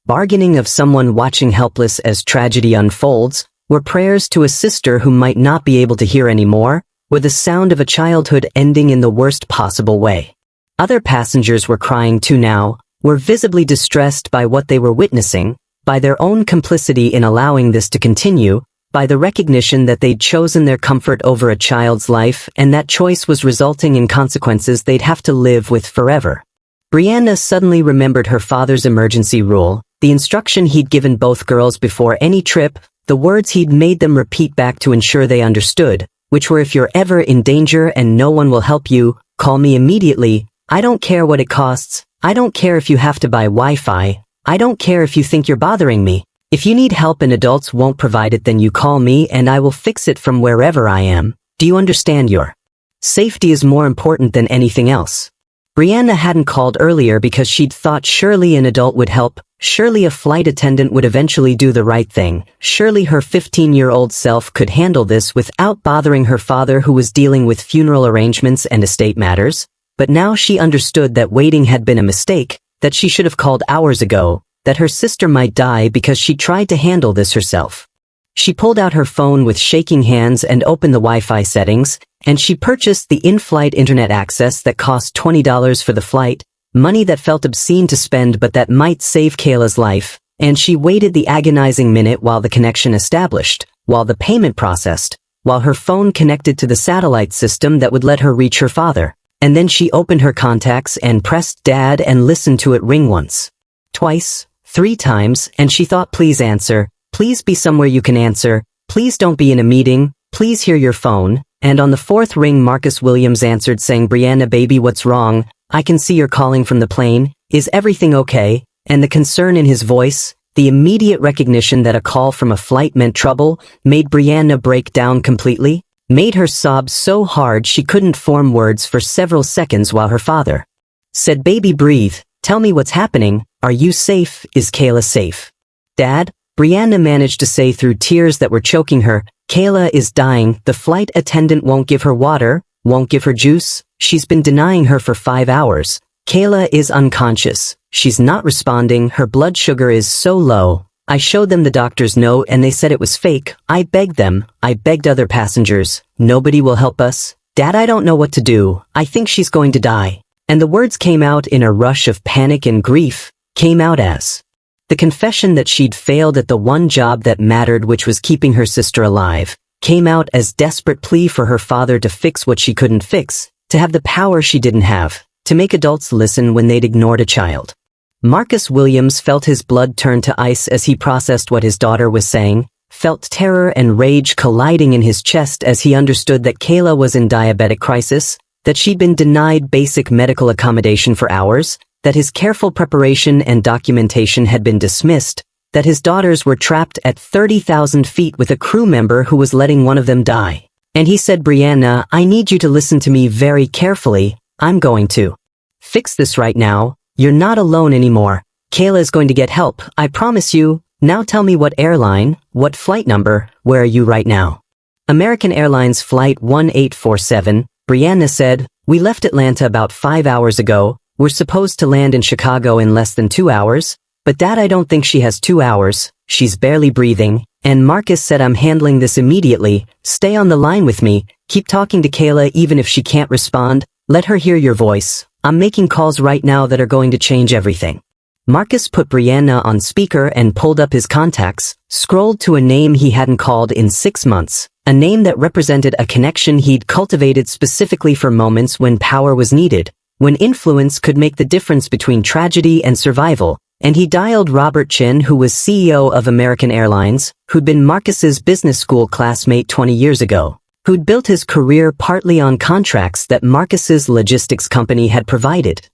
bargaining of someone watching helpless as tragedy unfolds, were prayers to a sister who might not be able to hear anymore, were the sound of a childhood ending in the worst possible way. Other passengers were crying too now, were visibly distressed by what they were witnessing, by their own complicity in allowing this to continue, by the recognition that they'd chosen their comfort over a child's life and that choice was resulting in consequences they'd have to live with forever. Brianna suddenly remembered her father's emergency rule, the instruction he'd given both girls before any trip, the words he'd made them repeat back to ensure they understood, which were, if you're ever in danger and no one will help you, call me immediately. I don't care what it costs. I don't care if you have to buy Wi-Fi. I don't care if you think you're bothering me. If you need help and adults won't provide it, then you call me and I will fix it from wherever I am. Do you understand? Your safety is more important than anything else. Brianna hadn't called earlier because she'd thought surely an adult would help, surely a flight attendant would eventually do the right thing, surely her 15-year-old self could handle this without bothering her father who was dealing with funeral arrangements and estate matters. But now she understood that waiting had been a mistake, that she should have called hours ago, that her sister might die because she tried to handle this herself. She pulled out her phone with shaking hands and opened the Wi-Fi settings, and she purchased the in-flight internet access that cost $20 for the flight, money that felt obscene to spend but that might save Kayla's life, and she waited the agonizing minute while the connection established, while the payment processed, while her phone connected to the satellite system that would let her reach her father. And then she opened her contacts and pressed dad and listened to it ring once, twice, 3 times, and she thought, please answer, please be somewhere you can answer, please don't be in a meeting, please hear your phone. And on the 4th ring, Marcus Williams answered saying, Brianna baby, what's wrong? I can see you're calling from the plane. Is everything okay? And the concern in his voice, the immediate recognition that a call from a flight meant trouble, made Brianna break down completely, made her sob so hard she couldn't form words for several seconds while her father said, baby, breathe, tell me what's happening, are you safe, is Kayla safe? Dad, Brianna managed to say through tears that were choking her, Kayla is dying, the flight attendant won't give her water, won't give her juice, she's been denying her for 5 hours. Kayla is unconscious, she's not responding, her blood sugar is so low. I showed them the doctor's note and they said it was fake. I begged them, I begged other passengers, nobody will help us. Dad, I don't know what to do, I think she's going to die. And the words came out in a rush of panic and grief, came out as the confession that she'd failed at the one job that mattered, which was keeping her sister alive, came out as desperate plea for her father to fix what she couldn't fix, to have the power she didn't have, to make adults listen when they'd ignored a child. Marcus Williams felt his blood turn to ice as he processed what his daughter was saying, felt terror and rage colliding in his chest as he understood that Kayla was in diabetic crisis, that she'd been denied basic medical accommodation for hours, that his careful preparation and documentation had been dismissed, that his daughters were trapped at 30,000 feet with a crew member who was letting one of them die. And he said, Brianna, I need you to listen to me very carefully, I'm going to fix this right now, you're not alone anymore, Kayla is going to get help, I promise you, now tell me what airline, what flight number, where are you right now? American Airlines Flight 1847, Brianna said, we left Atlanta about 5 hours ago, we're supposed to land in Chicago in less than 2 hours, but Dad, I don't think she has 2 hours, she's barely breathing, and Marcus said I'm handling this immediately, stay on the line with me, keep talking to Kayla even if she can't respond, let her hear your voice, I'm making calls right now that are going to change everything. Marcus put Brianna on speaker and pulled up his contacts, scrolled to a name he hadn't called in 6 months, a name that represented a connection he'd cultivated specifically for moments when power was needed, when influence could make the difference between tragedy and survival, and he dialed Robert Chen, who was CEO of American Airlines, who'd been Marcus's business school classmate 20 years ago, who'd built his career partly on contracts that Marcus's logistics company had provided,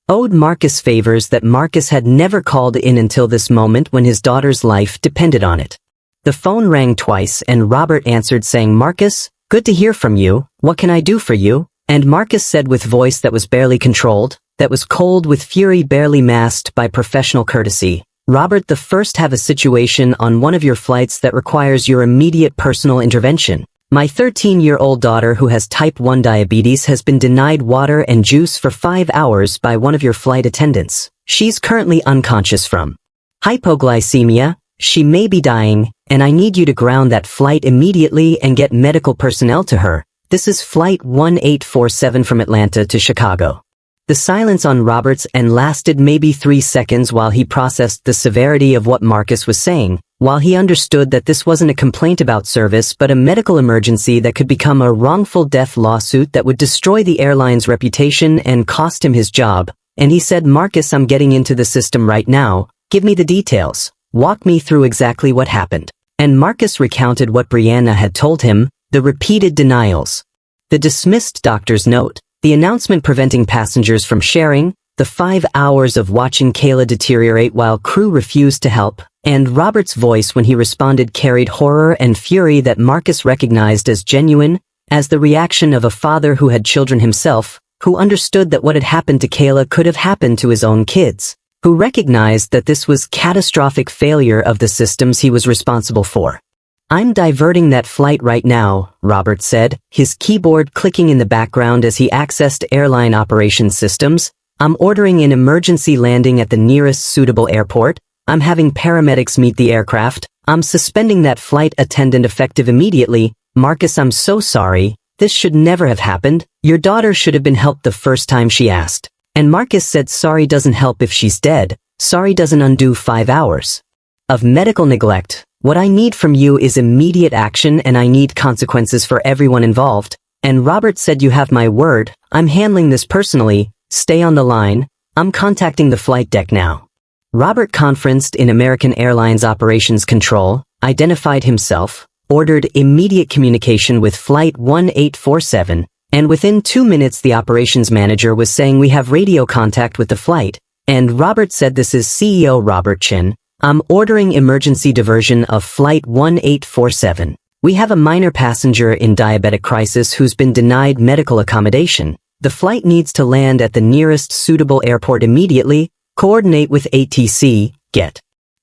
owed Marcus favors that Marcus had never called in until this moment when his daughter's life depended on it. The phone rang twice and Robert answered saying, Marcus, good to hear from you, what can I do for you? And Marcus said with voice that was barely controlled, that was cold with fury barely masked by professional courtesy, Robert, the first have a situation on one of your flights that requires your immediate personal intervention. My 13-year-old daughter who has type 1 diabetes has been denied water and juice for 5 hours by one of your flight attendants. She's currently unconscious from hypoglycemia, she may be dying, and I need you to ground that flight immediately and get medical personnel to her. This is Flight 1847 from Atlanta to Chicago. The silence on Robert's end lasted maybe 3 seconds while he processed the severity of what Marcus was saying, while he understood that this wasn't a complaint about service but a medical emergency that could become a wrongful death lawsuit that would destroy the airline's reputation and cost him his job, and he said, Marcus, I'm getting into the system right now, give me the details, walk me through exactly what happened. And Marcus recounted what Brianna had told him, the repeated denials, the dismissed doctor's note, the announcement preventing passengers from sharing, the 5 hours of watching Kayla deteriorate while crew refused to help, and Robert's voice when he responded carried horror and fury that Marcus recognized as genuine, as the reaction of a father who had children himself, who understood that what had happened to Kayla could have happened to his own kids, who recognized that this was catastrophic failure of the systems he was responsible for. I'm diverting that flight right now, Robert said, his keyboard clicking in the background as he accessed airline operations systems. I'm ordering an emergency landing at the nearest suitable airport. I'm having paramedics meet the aircraft. I'm suspending that flight attendant effective immediately. Marcus, I'm so sorry. This should never have happened. Your daughter should have been helped the first time she asked. And Marcus said sorry doesn't help if she's dead. Sorry doesn't undo 5 hours of medical neglect. What I need from you is immediate action and I need consequences for everyone involved. And Robert said you have my word, I'm handling this personally, stay on the line, I'm contacting the flight deck now. Robert conferenced in American Airlines Operations Control, identified himself, ordered immediate communication with Flight 1847, and within 2 minutes the operations manager was saying we have radio contact with the flight, and Robert said this is CEO Robert Chen, I'm ordering emergency diversion of Flight 1847. We have a minor passenger in diabetic crisis who's been denied medical accommodation. The flight needs to land at the nearest suitable airport immediately, coordinate with ATC, get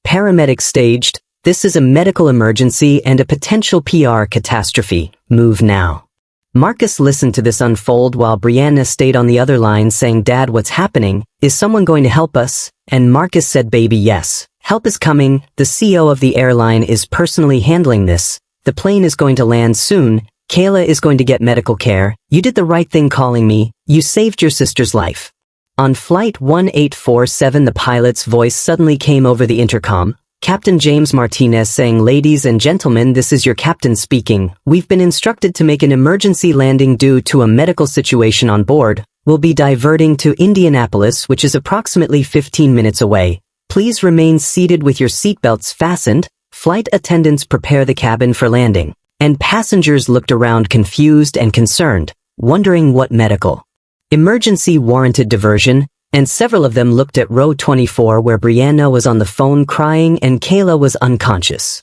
paramedics staged, this is a medical emergency and a potential PR catastrophe, move now. Marcus listened to this unfold while Brianna stayed on the other line saying, Dad, what's happening? Is someone going to help us? And Marcus said, baby, yes. Help is coming, the CEO of the airline is personally handling this. The plane is going to land soon, Kayla is going to get medical care, you did the right thing calling me, you saved your sister's life. On Flight 1847 the pilot's voice suddenly came over the intercom, Captain James Martinez saying, ladies and gentlemen, this is your captain speaking, we've been instructed to make an emergency landing due to a medical situation on board, we'll be diverting to Indianapolis which is approximately 15 minutes away. Please remain seated with your seatbelts fastened, flight attendants prepare the cabin for landing, and passengers looked around confused and concerned, wondering what medical emergency warranted diversion, and several of them looked at row 24 where Brianna was on the phone crying and Kayla was unconscious.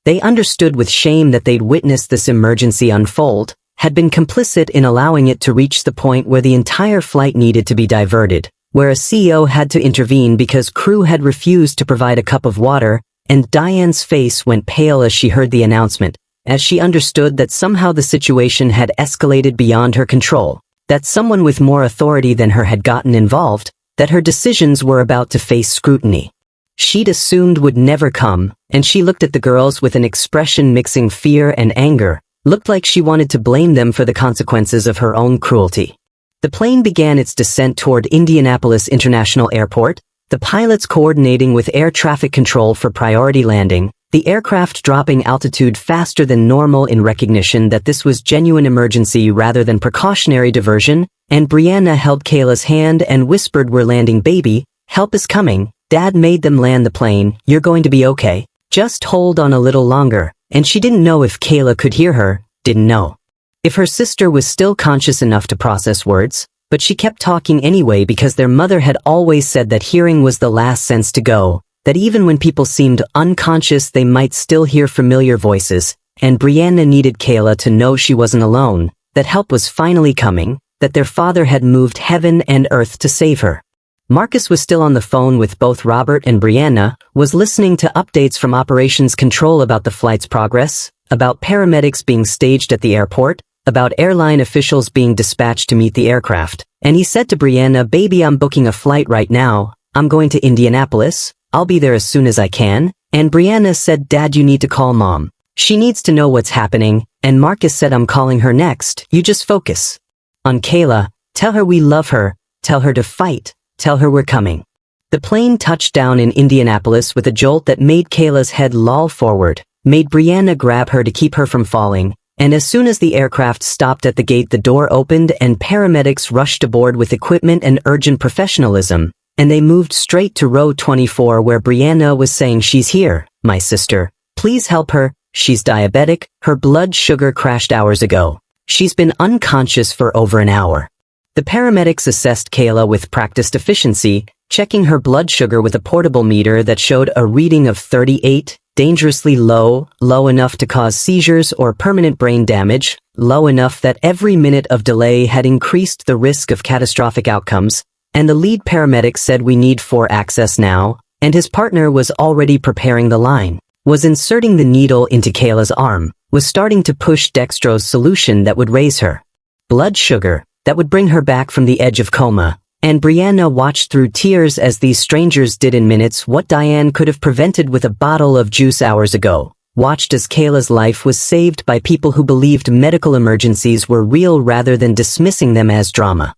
They understood with shame that they'd witnessed this emergency unfold, had been complicit in allowing it to reach the point where the entire flight needed to be diverted, where a CEO had to intervene because crew had refused to provide a cup of water, and Diane's face went pale as she heard the announcement, as she understood that somehow the situation had escalated beyond her control, that someone with more authority than her had gotten involved, that her decisions were about to face scrutiny. She'd assumed would never come, and she looked at the girls with an expression mixing fear and anger, looked like she wanted to blame them for the consequences of her own cruelty. The plane began its descent toward Indianapolis International Airport, the pilots coordinating with air traffic control for priority landing, the aircraft dropping altitude faster than normal in recognition that this was genuine emergency rather than precautionary diversion, and Brianna held Kayla's hand and whispered, we're landing baby, help is coming, Dad made them land the plane, you're going to be okay, just hold on a little longer, and she didn't know if Kayla could hear her, didn't know if her sister was still conscious enough to process words, but she kept talking anyway because their mother had always said that hearing was the last sense to go, that even when people seemed unconscious they might still hear familiar voices, and Brianna needed Kayla to know she wasn't alone, that help was finally coming, that their father had moved heaven and earth to save her. Marcus was still on the phone with both Robert and Brianna, was listening to updates from operations control about the flight's progress, about paramedics being staged at the airport, about airline officials being dispatched to meet the aircraft, and he said to Brianna, baby, I'm booking a flight right now, I'm going to Indianapolis, I'll be there as soon as I can, and Brianna said, Dad, you need to call Mom. She needs to know what's happening, and Marcus said, I'm calling her next, you just focus on Kayla, tell her we love her, tell her to fight, tell her we're coming. The plane touched down in Indianapolis with a jolt that made Kayla's head loll forward, made Brianna grab her to keep her from falling, and as soon as the aircraft stopped at the gate the door opened and paramedics rushed aboard with equipment and urgent professionalism, and they moved straight to row 24 where Brianna was saying, she's here, my sister, please help her, she's diabetic, her blood sugar crashed hours ago. She's been unconscious for over an hour. The paramedics assessed Kayla with practiced efficiency, checking her blood sugar with a portable meter that showed a reading of 38, dangerously low, low enough to cause seizures or permanent brain damage, low enough that every minute of delay had increased the risk of catastrophic outcomes, and the lead paramedic said we need 4 access now, and his partner was already preparing the line, was inserting the needle into Kayla's arm, was starting to push dextrose solution that would raise her blood sugar, that would bring her back from the edge of coma, and Brianna watched through tears as these strangers did in minutes what Diane could have prevented with a bottle of juice hours ago, watched as Kayla's life was saved by people who believed medical emergencies were real rather than dismissing them as drama.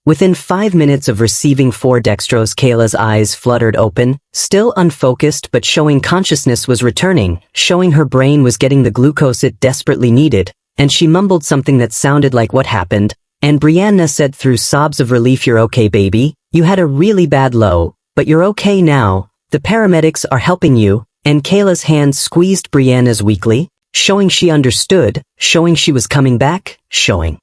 Within 5 minutes of receiving 4 dextrose, Kayla's eyes fluttered open, still unfocused but showing consciousness was returning, showing her brain was getting the glucose it desperately needed, and she mumbled something that sounded like what happened, and Brianna said through sobs of relief, "You're okay, baby. You had a really bad low, but you're okay now. The paramedics are helping you," and Kayla's hand squeezed Brianna's weakly, showing she understood, showing she was coming back, showing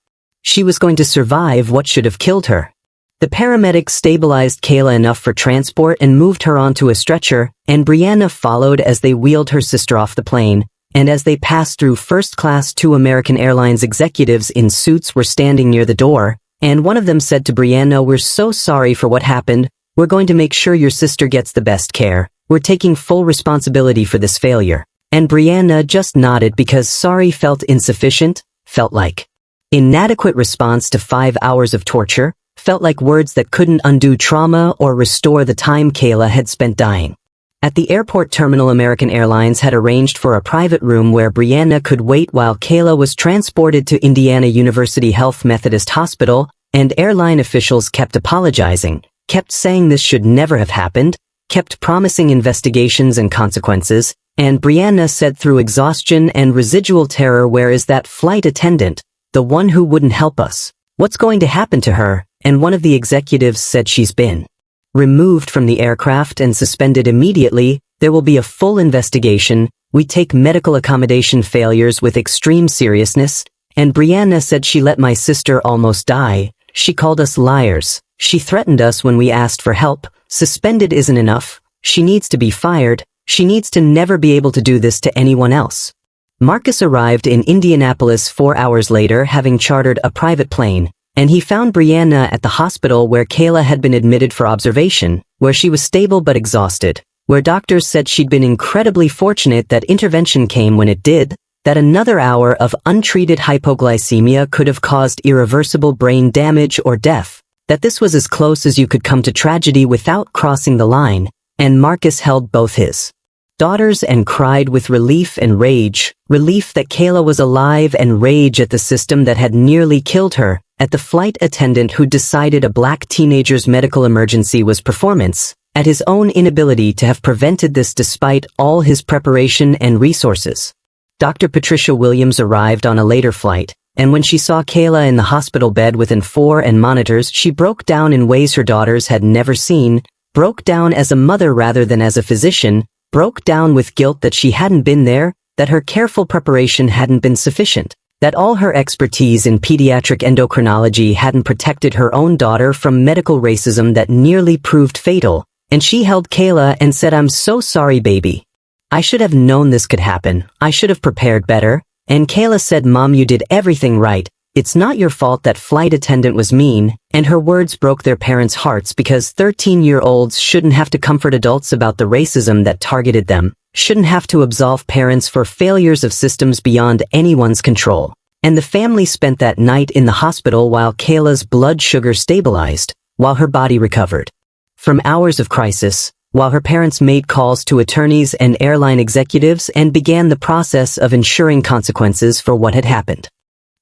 she was going to survive what should have killed her. The paramedics stabilized Kayla enough for transport and moved her onto a stretcher, and Brianna followed as they wheeled her sister off the plane, and as they passed through first class, 2 American Airlines executives in suits were standing near the door, and one of them said to Brianna, "We're so sorry for what happened. We're going to make sure your sister gets the best care. We're taking full responsibility for this failure." And Brianna just nodded because sorry felt insufficient, felt like inadequate response to 5 hours of torture, felt like words that couldn't undo trauma or restore the time Kayla had spent dying. At the airport terminal, American Airlines had arranged for a private room where Brianna could wait while Kayla was transported to Indiana University Health Methodist Hospital, and airline officials kept apologizing, kept saying this should never have happened, kept promising investigations and consequences, and Brianna said through exhaustion and residual terror, "Where is that flight attendant? The one who wouldn't help us? What's going to happen to her?" And one of the executives said, "She's been removed from the aircraft and suspended immediately. There will be a full investigation. We take medical accommodation failures with extreme seriousness." And Brianna said, "She let my sister almost die. She called us liars. She threatened us when we asked for help. Suspended isn't enough. She needs to be fired. She needs to never be able to do this to anyone else." Marcus arrived in Indianapolis 4 hours later, having chartered a private plane, and he found Brianna at the hospital where Kayla had been admitted for observation, where she was stable but exhausted, where doctors said she'd been incredibly fortunate that intervention came when it did, that another hour of untreated hypoglycemia could have caused irreversible brain damage or death, that this was as close as you could come to tragedy without crossing the line, and Marcus held both his daughters and cried with relief and rage, relief that Kayla was alive and rage at the system that had nearly killed her, at the flight attendant who decided a black teenager's medical emergency was performance, at his own inability to have prevented this despite all his preparation and resources. Dr. Patricia Williams arrived on a later flight, and when she saw Kayla in the hospital bed with N4 and monitors, she broke down in ways her daughters had never seen, broke down as a mother rather than as a physician, broke down with guilt that she hadn't been there, that her careful preparation hadn't been sufficient, that all her expertise in pediatric endocrinology hadn't protected her own daughter from medical racism that nearly proved fatal, and she held Kayla and said, "I'm so sorry, baby. I should have known this could happen. I should have prepared better." And Kayla said, "Mom, you did everything right. It's not your fault that flight attendant was mean," and her words broke their parents' hearts because 13-year-olds shouldn't have to comfort adults about the racism that targeted them, shouldn't have to absolve parents for failures of systems beyond anyone's control. And the family spent that night in the hospital while Kayla's blood sugar stabilized, while her body recovered from hours of crisis, while her parents made calls to attorneys and airline executives and began the process of ensuring consequences for what had happened.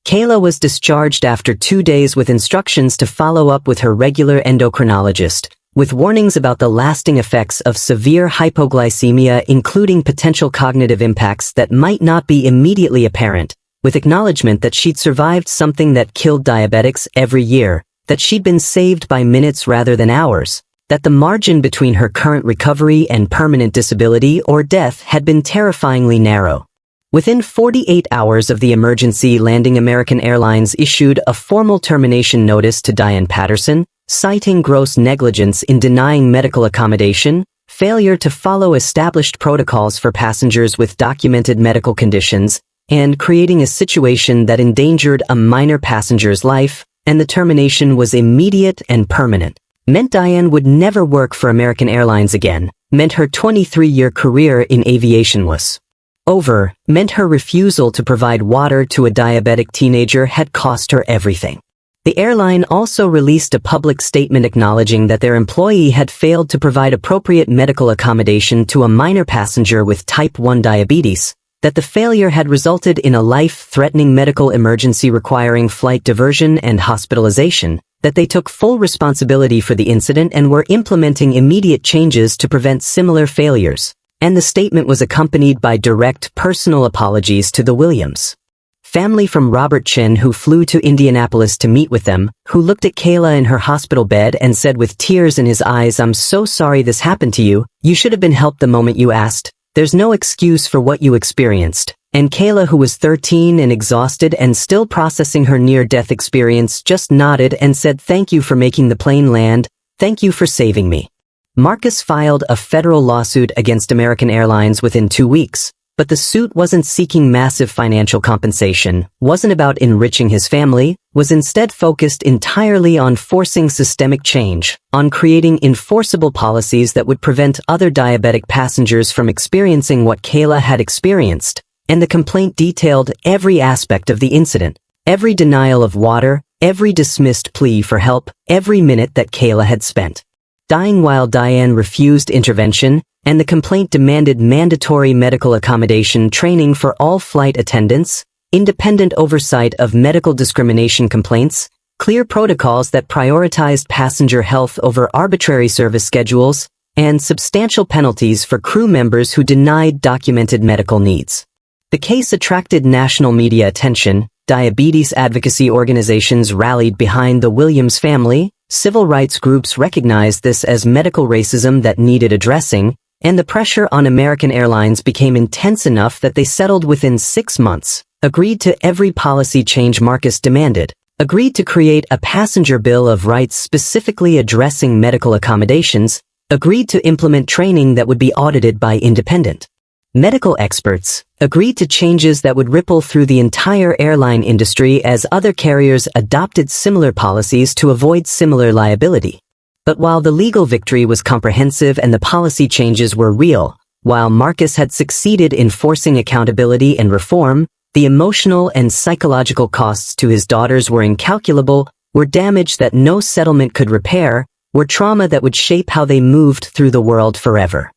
Kayla was discharged after 2 days with instructions to follow up with her regular endocrinologist, with warnings about the lasting effects of severe hypoglycemia, including potential cognitive impacts that might not be immediately apparent, with acknowledgement that she'd survived something that killed diabetics every year, that she'd been saved by minutes rather than hours, that the margin between her current recovery and permanent disability or death had been terrifyingly narrow. Within 48 hours of the emergency landing, American Airlines issued a formal termination notice to Diane Patterson, citing gross negligence in denying medical accommodation, failure to follow established protocols for passengers with documented medical conditions, and creating a situation that endangered a minor passenger's life, and the termination was immediate and permanent. Meant Diane would never work for American Airlines again, meant her 23-year career in aviation was over, meant her refusal to provide water to a diabetic teenager had cost her everything. The airline also released a public statement acknowledging that their employee had failed to provide appropriate medical accommodation to a minor passenger with type 1 diabetes, that the failure had resulted in a life-threatening medical emergency requiring flight diversion and hospitalization, that they took full responsibility for the incident and were implementing immediate changes to prevent similar failures. And the statement was accompanied by direct personal apologies to the Williams family from Robert Chen, who flew to Indianapolis to meet with them, who looked at Kayla in her hospital bed and said with tears in his eyes, "I'm so sorry this happened to you. You should have been helped the moment you asked. There's no excuse for what you experienced." And Kayla, who was 13 and exhausted and still processing her near-death experience, just nodded and said, "Thank you for making the plane land. Thank you for saving me." Marcus filed a federal lawsuit against American Airlines within 2 weeks, but the suit wasn't seeking massive financial compensation, wasn't about enriching his family, was instead focused entirely on forcing systemic change, on creating enforceable policies that would prevent other diabetic passengers from experiencing what Kayla had experienced. And the complaint detailed every aspect of the incident, every denial of water, every dismissed plea for help, every minute that Kayla had spent dying while Diane refused intervention, and the complaint demanded mandatory medical accommodation training for all flight attendants, independent oversight of medical discrimination complaints, clear protocols that prioritized passenger health over arbitrary service schedules, and substantial penalties for crew members who denied documented medical needs. The case attracted national media attention. Diabetes advocacy organizations rallied behind the Williams family, civil rights groups recognized this as medical racism that needed addressing, and the pressure on American Airlines became intense enough that they settled within 6 months, agreed to every policy change Marcus demanded, agreed to create a passenger bill of rights specifically addressing medical accommodations, agreed to implement training that would be audited by independent medical experts, agreed to changes that would ripple through the entire airline industry as other carriers adopted similar policies to avoid similar liability. But while the legal victory was comprehensive and the policy changes were real, while Marcus had succeeded in forcing accountability and reform, the emotional and psychological costs to his daughters were incalculable, were damage that no settlement could repair, were trauma that would shape how they moved through the world forever.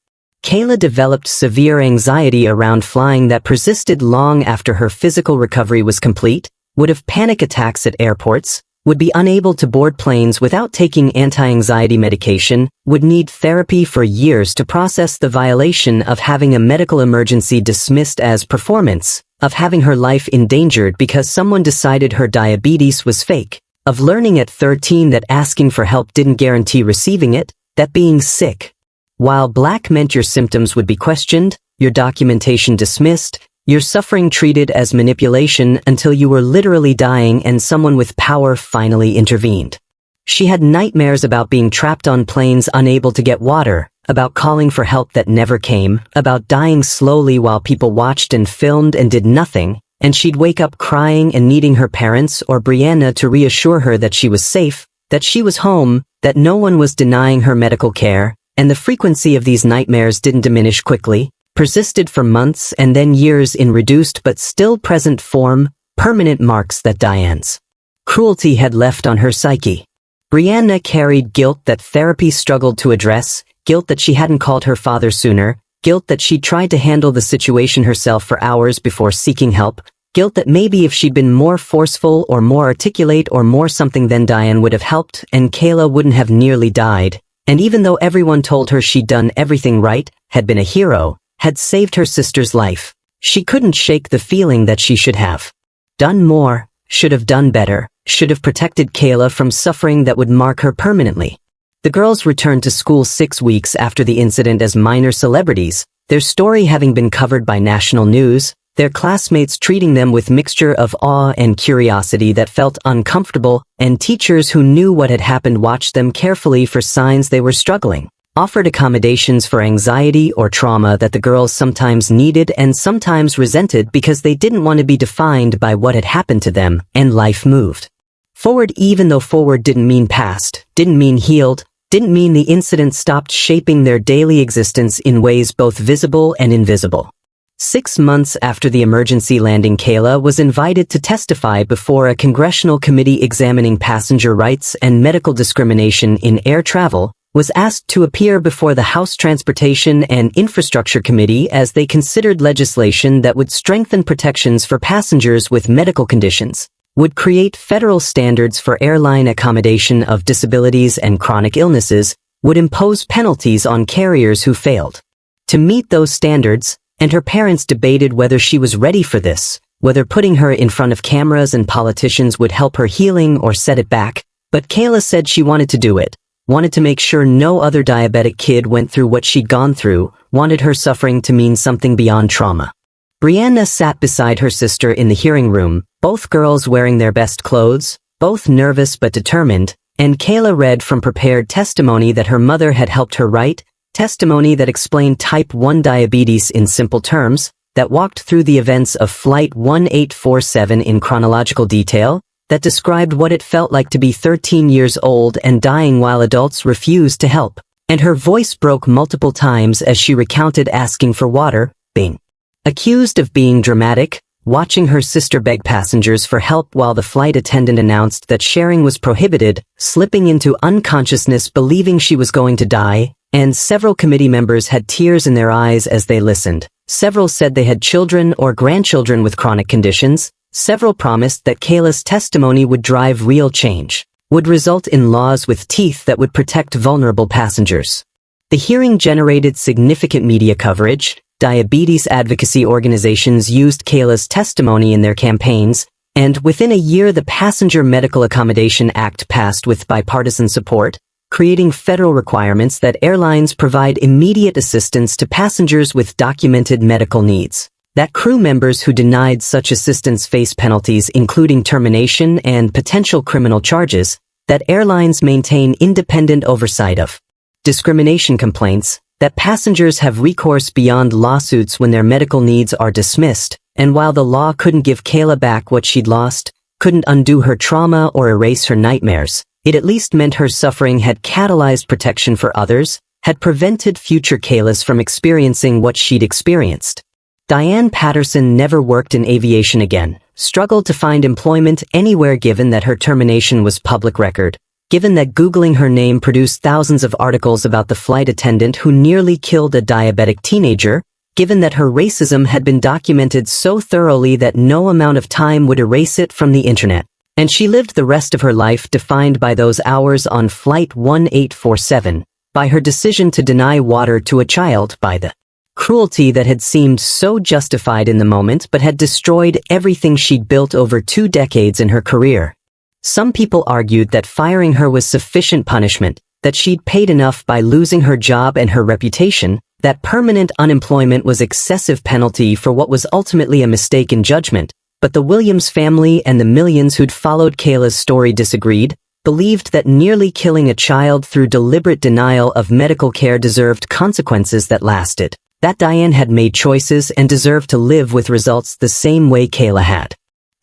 Kayla developed severe anxiety around flying that persisted long after her physical recovery was complete, would have panic attacks at airports, would be unable to board planes without taking anti-anxiety medication, would need therapy for years to process the violation of having a medical emergency dismissed as performance, of having her life endangered because someone decided her diabetes was fake, of learning at 13 that asking for help didn't guarantee receiving it, that being sick, while black meant your symptoms would be questioned, your documentation dismissed, your suffering treated as manipulation until you were literally dying and someone with power finally intervened. She had nightmares about being trapped on planes unable to get water, about calling for help that never came, about dying slowly while people watched and filmed and did nothing, and she'd wake up crying and needing her parents or Brianna to reassure her that she was safe, that she was home, that no one was denying her medical care. And the frequency of these nightmares didn't diminish quickly, persisted for months and then years in reduced but still present form, permanent marks that Diane's cruelty had left on her psyche. Brianna carried guilt that therapy struggled to address, guilt that she hadn't called her father sooner, guilt that she tried to handle the situation herself for hours before seeking help, guilt that maybe if she'd been more forceful or more articulate or more something then Diane would have helped and Kayla wouldn't have nearly died. And even though everyone told her she'd done everything right, had been a hero, had saved her sister's life, she couldn't shake the feeling that she should have done more, should have done better, should have protected Kayla from suffering that would mark her permanently. The girls returned to school 6 weeks after the incident as minor celebrities, their story having been covered by national news, their classmates treating them with mixture of awe and curiosity that felt uncomfortable, and teachers who knew what had happened watched them carefully for signs they were struggling, offered accommodations for anxiety or trauma that the girls sometimes needed and sometimes resented because they didn't want to be defined by what had happened to them, and life moved forward even though forward didn't mean past, didn't mean healed, didn't mean the incident stopped shaping their daily existence in ways both visible and invisible. 6 months after the emergency landing, Kayla was invited to testify before a congressional committee examining passenger rights and medical discrimination in air travel, was asked to appear before the House Transportation and Infrastructure Committee as they considered legislation that would strengthen protections for passengers with medical conditions. would create federal standards for airline accommodation of disabilities and chronic illnesses, would impose penalties on carriers who failed to meet those standards, and her parents debated whether she was ready for this, whether putting her in front of cameras and politicians would help her healing or set it back, but Kayla said she wanted to do it, wanted to make sure no other diabetic kid went through what she'd gone through, wanted her suffering to mean something beyond trauma. Brianna sat beside her sister in the hearing room, both girls wearing their best clothes, both nervous but determined, and Kayla read from prepared testimony that her mother had helped her write, testimony that explained type 1 diabetes in simple terms, that walked through the events of Flight 1847 in chronological detail, that described what it felt like to be 13 years old and dying while adults refused to help, and her voice broke multiple times as she recounted asking for water, being accused of being dramatic, watching her sister beg passengers for help while the flight attendant announced that sharing was prohibited, slipping into unconsciousness believing she was going to die, and several committee members had tears in their eyes as they listened. Several said they had children or grandchildren with chronic conditions. Several promised that Kayla's testimony would drive real change, would result in laws with teeth that would protect vulnerable passengers. The hearing generated significant media coverage. Diabetes advocacy organizations used Kayla's testimony in their campaigns, and within a year the Passenger Medical Accommodation Act passed with bipartisan support, creating federal requirements that airlines provide immediate assistance to passengers with documented medical needs, that crew members who denied such assistance face penalties including termination and potential criminal charges, that airlines maintain independent oversight of discrimination complaints, that passengers have recourse beyond lawsuits when their medical needs are dismissed, and while the law couldn't give Kayla back what she'd lost, couldn't undo her trauma or erase her nightmares, it at least meant her suffering had catalyzed protection for others, had prevented future Kaylas from experiencing what she'd experienced. Diane Patterson never worked in aviation again, struggled to find employment anywhere given that her termination was public record, given that Googling her name produced thousands of articles about the flight attendant who nearly killed a diabetic teenager, given that her racism had been documented so thoroughly that no amount of time would erase it from the internet, and she lived the rest of her life defined by those hours on Flight 1847, by her decision to deny water to a child, by the cruelty that had seemed so justified in the moment but had destroyed everything she'd built over 2 decades in her career. Some people argued that firing her was sufficient punishment, that she'd paid enough by losing her job and her reputation, that permanent unemployment was excessive penalty for what was ultimately a mistake in judgment, but the Williams family and the millions who'd followed Kayla's story disagreed, believed that nearly killing a child through deliberate denial of medical care deserved consequences that lasted, that Diane had made choices and deserved to live with results the same way Kayla had.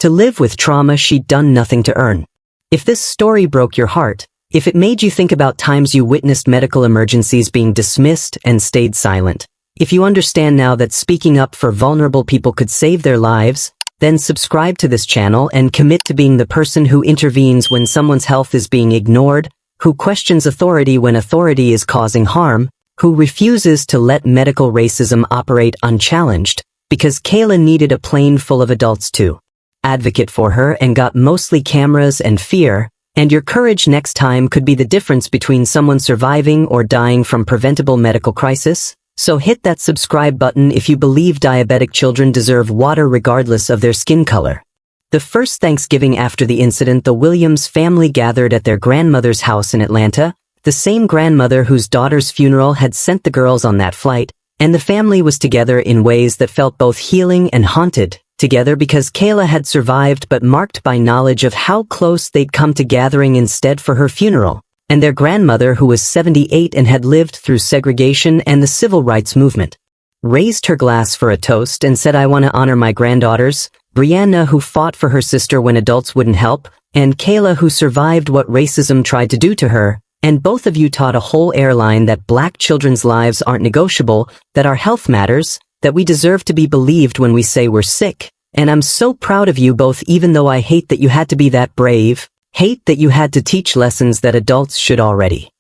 To live with trauma she'd done nothing to earn. If this story broke your heart, if it made you think about times you witnessed medical emergencies being dismissed and stayed silent, if you understand now that speaking up for vulnerable people could save their lives, then subscribe to this channel and commit to being the person who intervenes when someone's health is being ignored, who questions authority when authority is causing harm, who refuses to let medical racism operate unchallenged, because Kayla needed a plane full of adults to advocate for her and got mostly cameras and fear, and your courage next time could be the difference between someone surviving or dying from preventable medical crisis. So hit that subscribe button if you believe diabetic children deserve water regardless of their skin color. The first Thanksgiving after the incident, the Williams family gathered at their grandmother's house in Atlanta, the same grandmother whose daughter's funeral had sent the girls on that flight, and the family was together in ways that felt both healing and haunted, together because Kayla had survived but marked by knowledge of how close they'd come to gathering instead for her funeral, and their grandmother who was 78 and had lived through segregation and the civil rights movement, raised her glass for a toast and said, "I want to honor my granddaughters, Brianna who fought for her sister when adults wouldn't help, and Kayla who survived what racism tried to do to her, and both of you taught a whole airline that black children's lives aren't negotiable, that our health matters, that we deserve to be believed when we say we're sick, and I'm so proud of you both even though I hate that you had to be that brave, hate that you had to teach lessons that adults should already."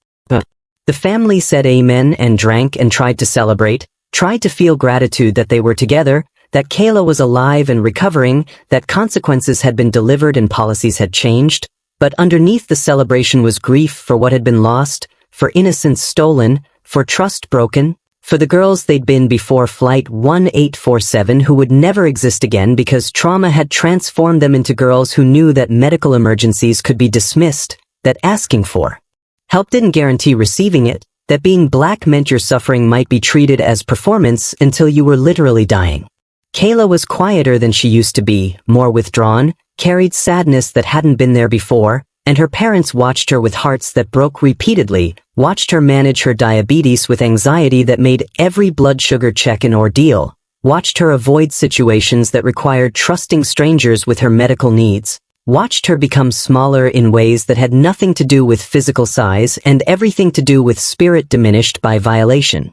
The family said amen and drank and tried to celebrate, tried to feel gratitude that they were together, that Kayla was alive and recovering, that consequences had been delivered and policies had changed, but underneath the celebration was grief for what had been lost, for innocence stolen, for trust broken, for the girls they'd been before Flight 1847 who would never exist again because trauma had transformed them into girls who knew that medical emergencies could be dismissed, that asking for help didn't guarantee receiving it, that being black meant your suffering might be treated as performance until you were literally dying. Kayla was quieter than she used to be, more withdrawn, carried sadness that hadn't been there before, and her parents watched her with hearts that broke repeatedly, watched her manage her diabetes with anxiety that made every blood sugar check an ordeal, watched her avoid situations that required trusting strangers with her medical needs, watched her become smaller in ways that had nothing to do with physical size and everything to do with spirit diminished by violation.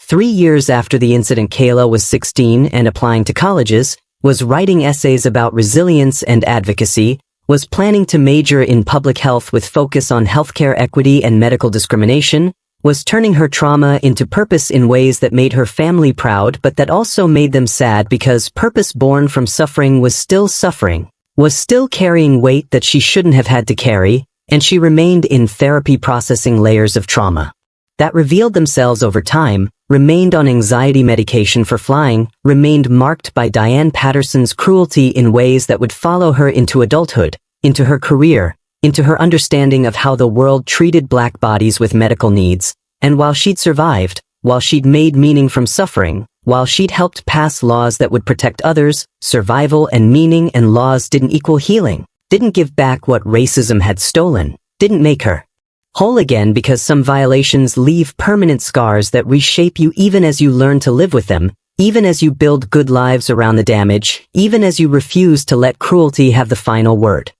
3 years after the incident, Kayla was 16 and applying to colleges, was writing essays about resilience and advocacy, was planning to major in public health with focus on healthcare equity and medical discrimination, was turning her trauma into purpose in ways that made her family proud but that also made them sad because purpose born from suffering was still carrying weight that she shouldn't have had to carry, and she remained in therapy processing layers of trauma that revealed themselves over time, remained on anxiety medication for flying, remained marked by Diane Patterson's cruelty in ways that would follow her into adulthood, into her career, into her understanding of how the world treated black bodies with medical needs, and while she'd survived, while she'd made meaning from suffering, while she'd helped pass laws that would protect others, survival and meaning and laws didn't equal healing, didn't give back what racism had stolen, didn't make her whole again because some violations leave permanent scars that reshape you even as you learn to live with them, even as you build good lives around the damage, even as you refuse to let cruelty have the final word.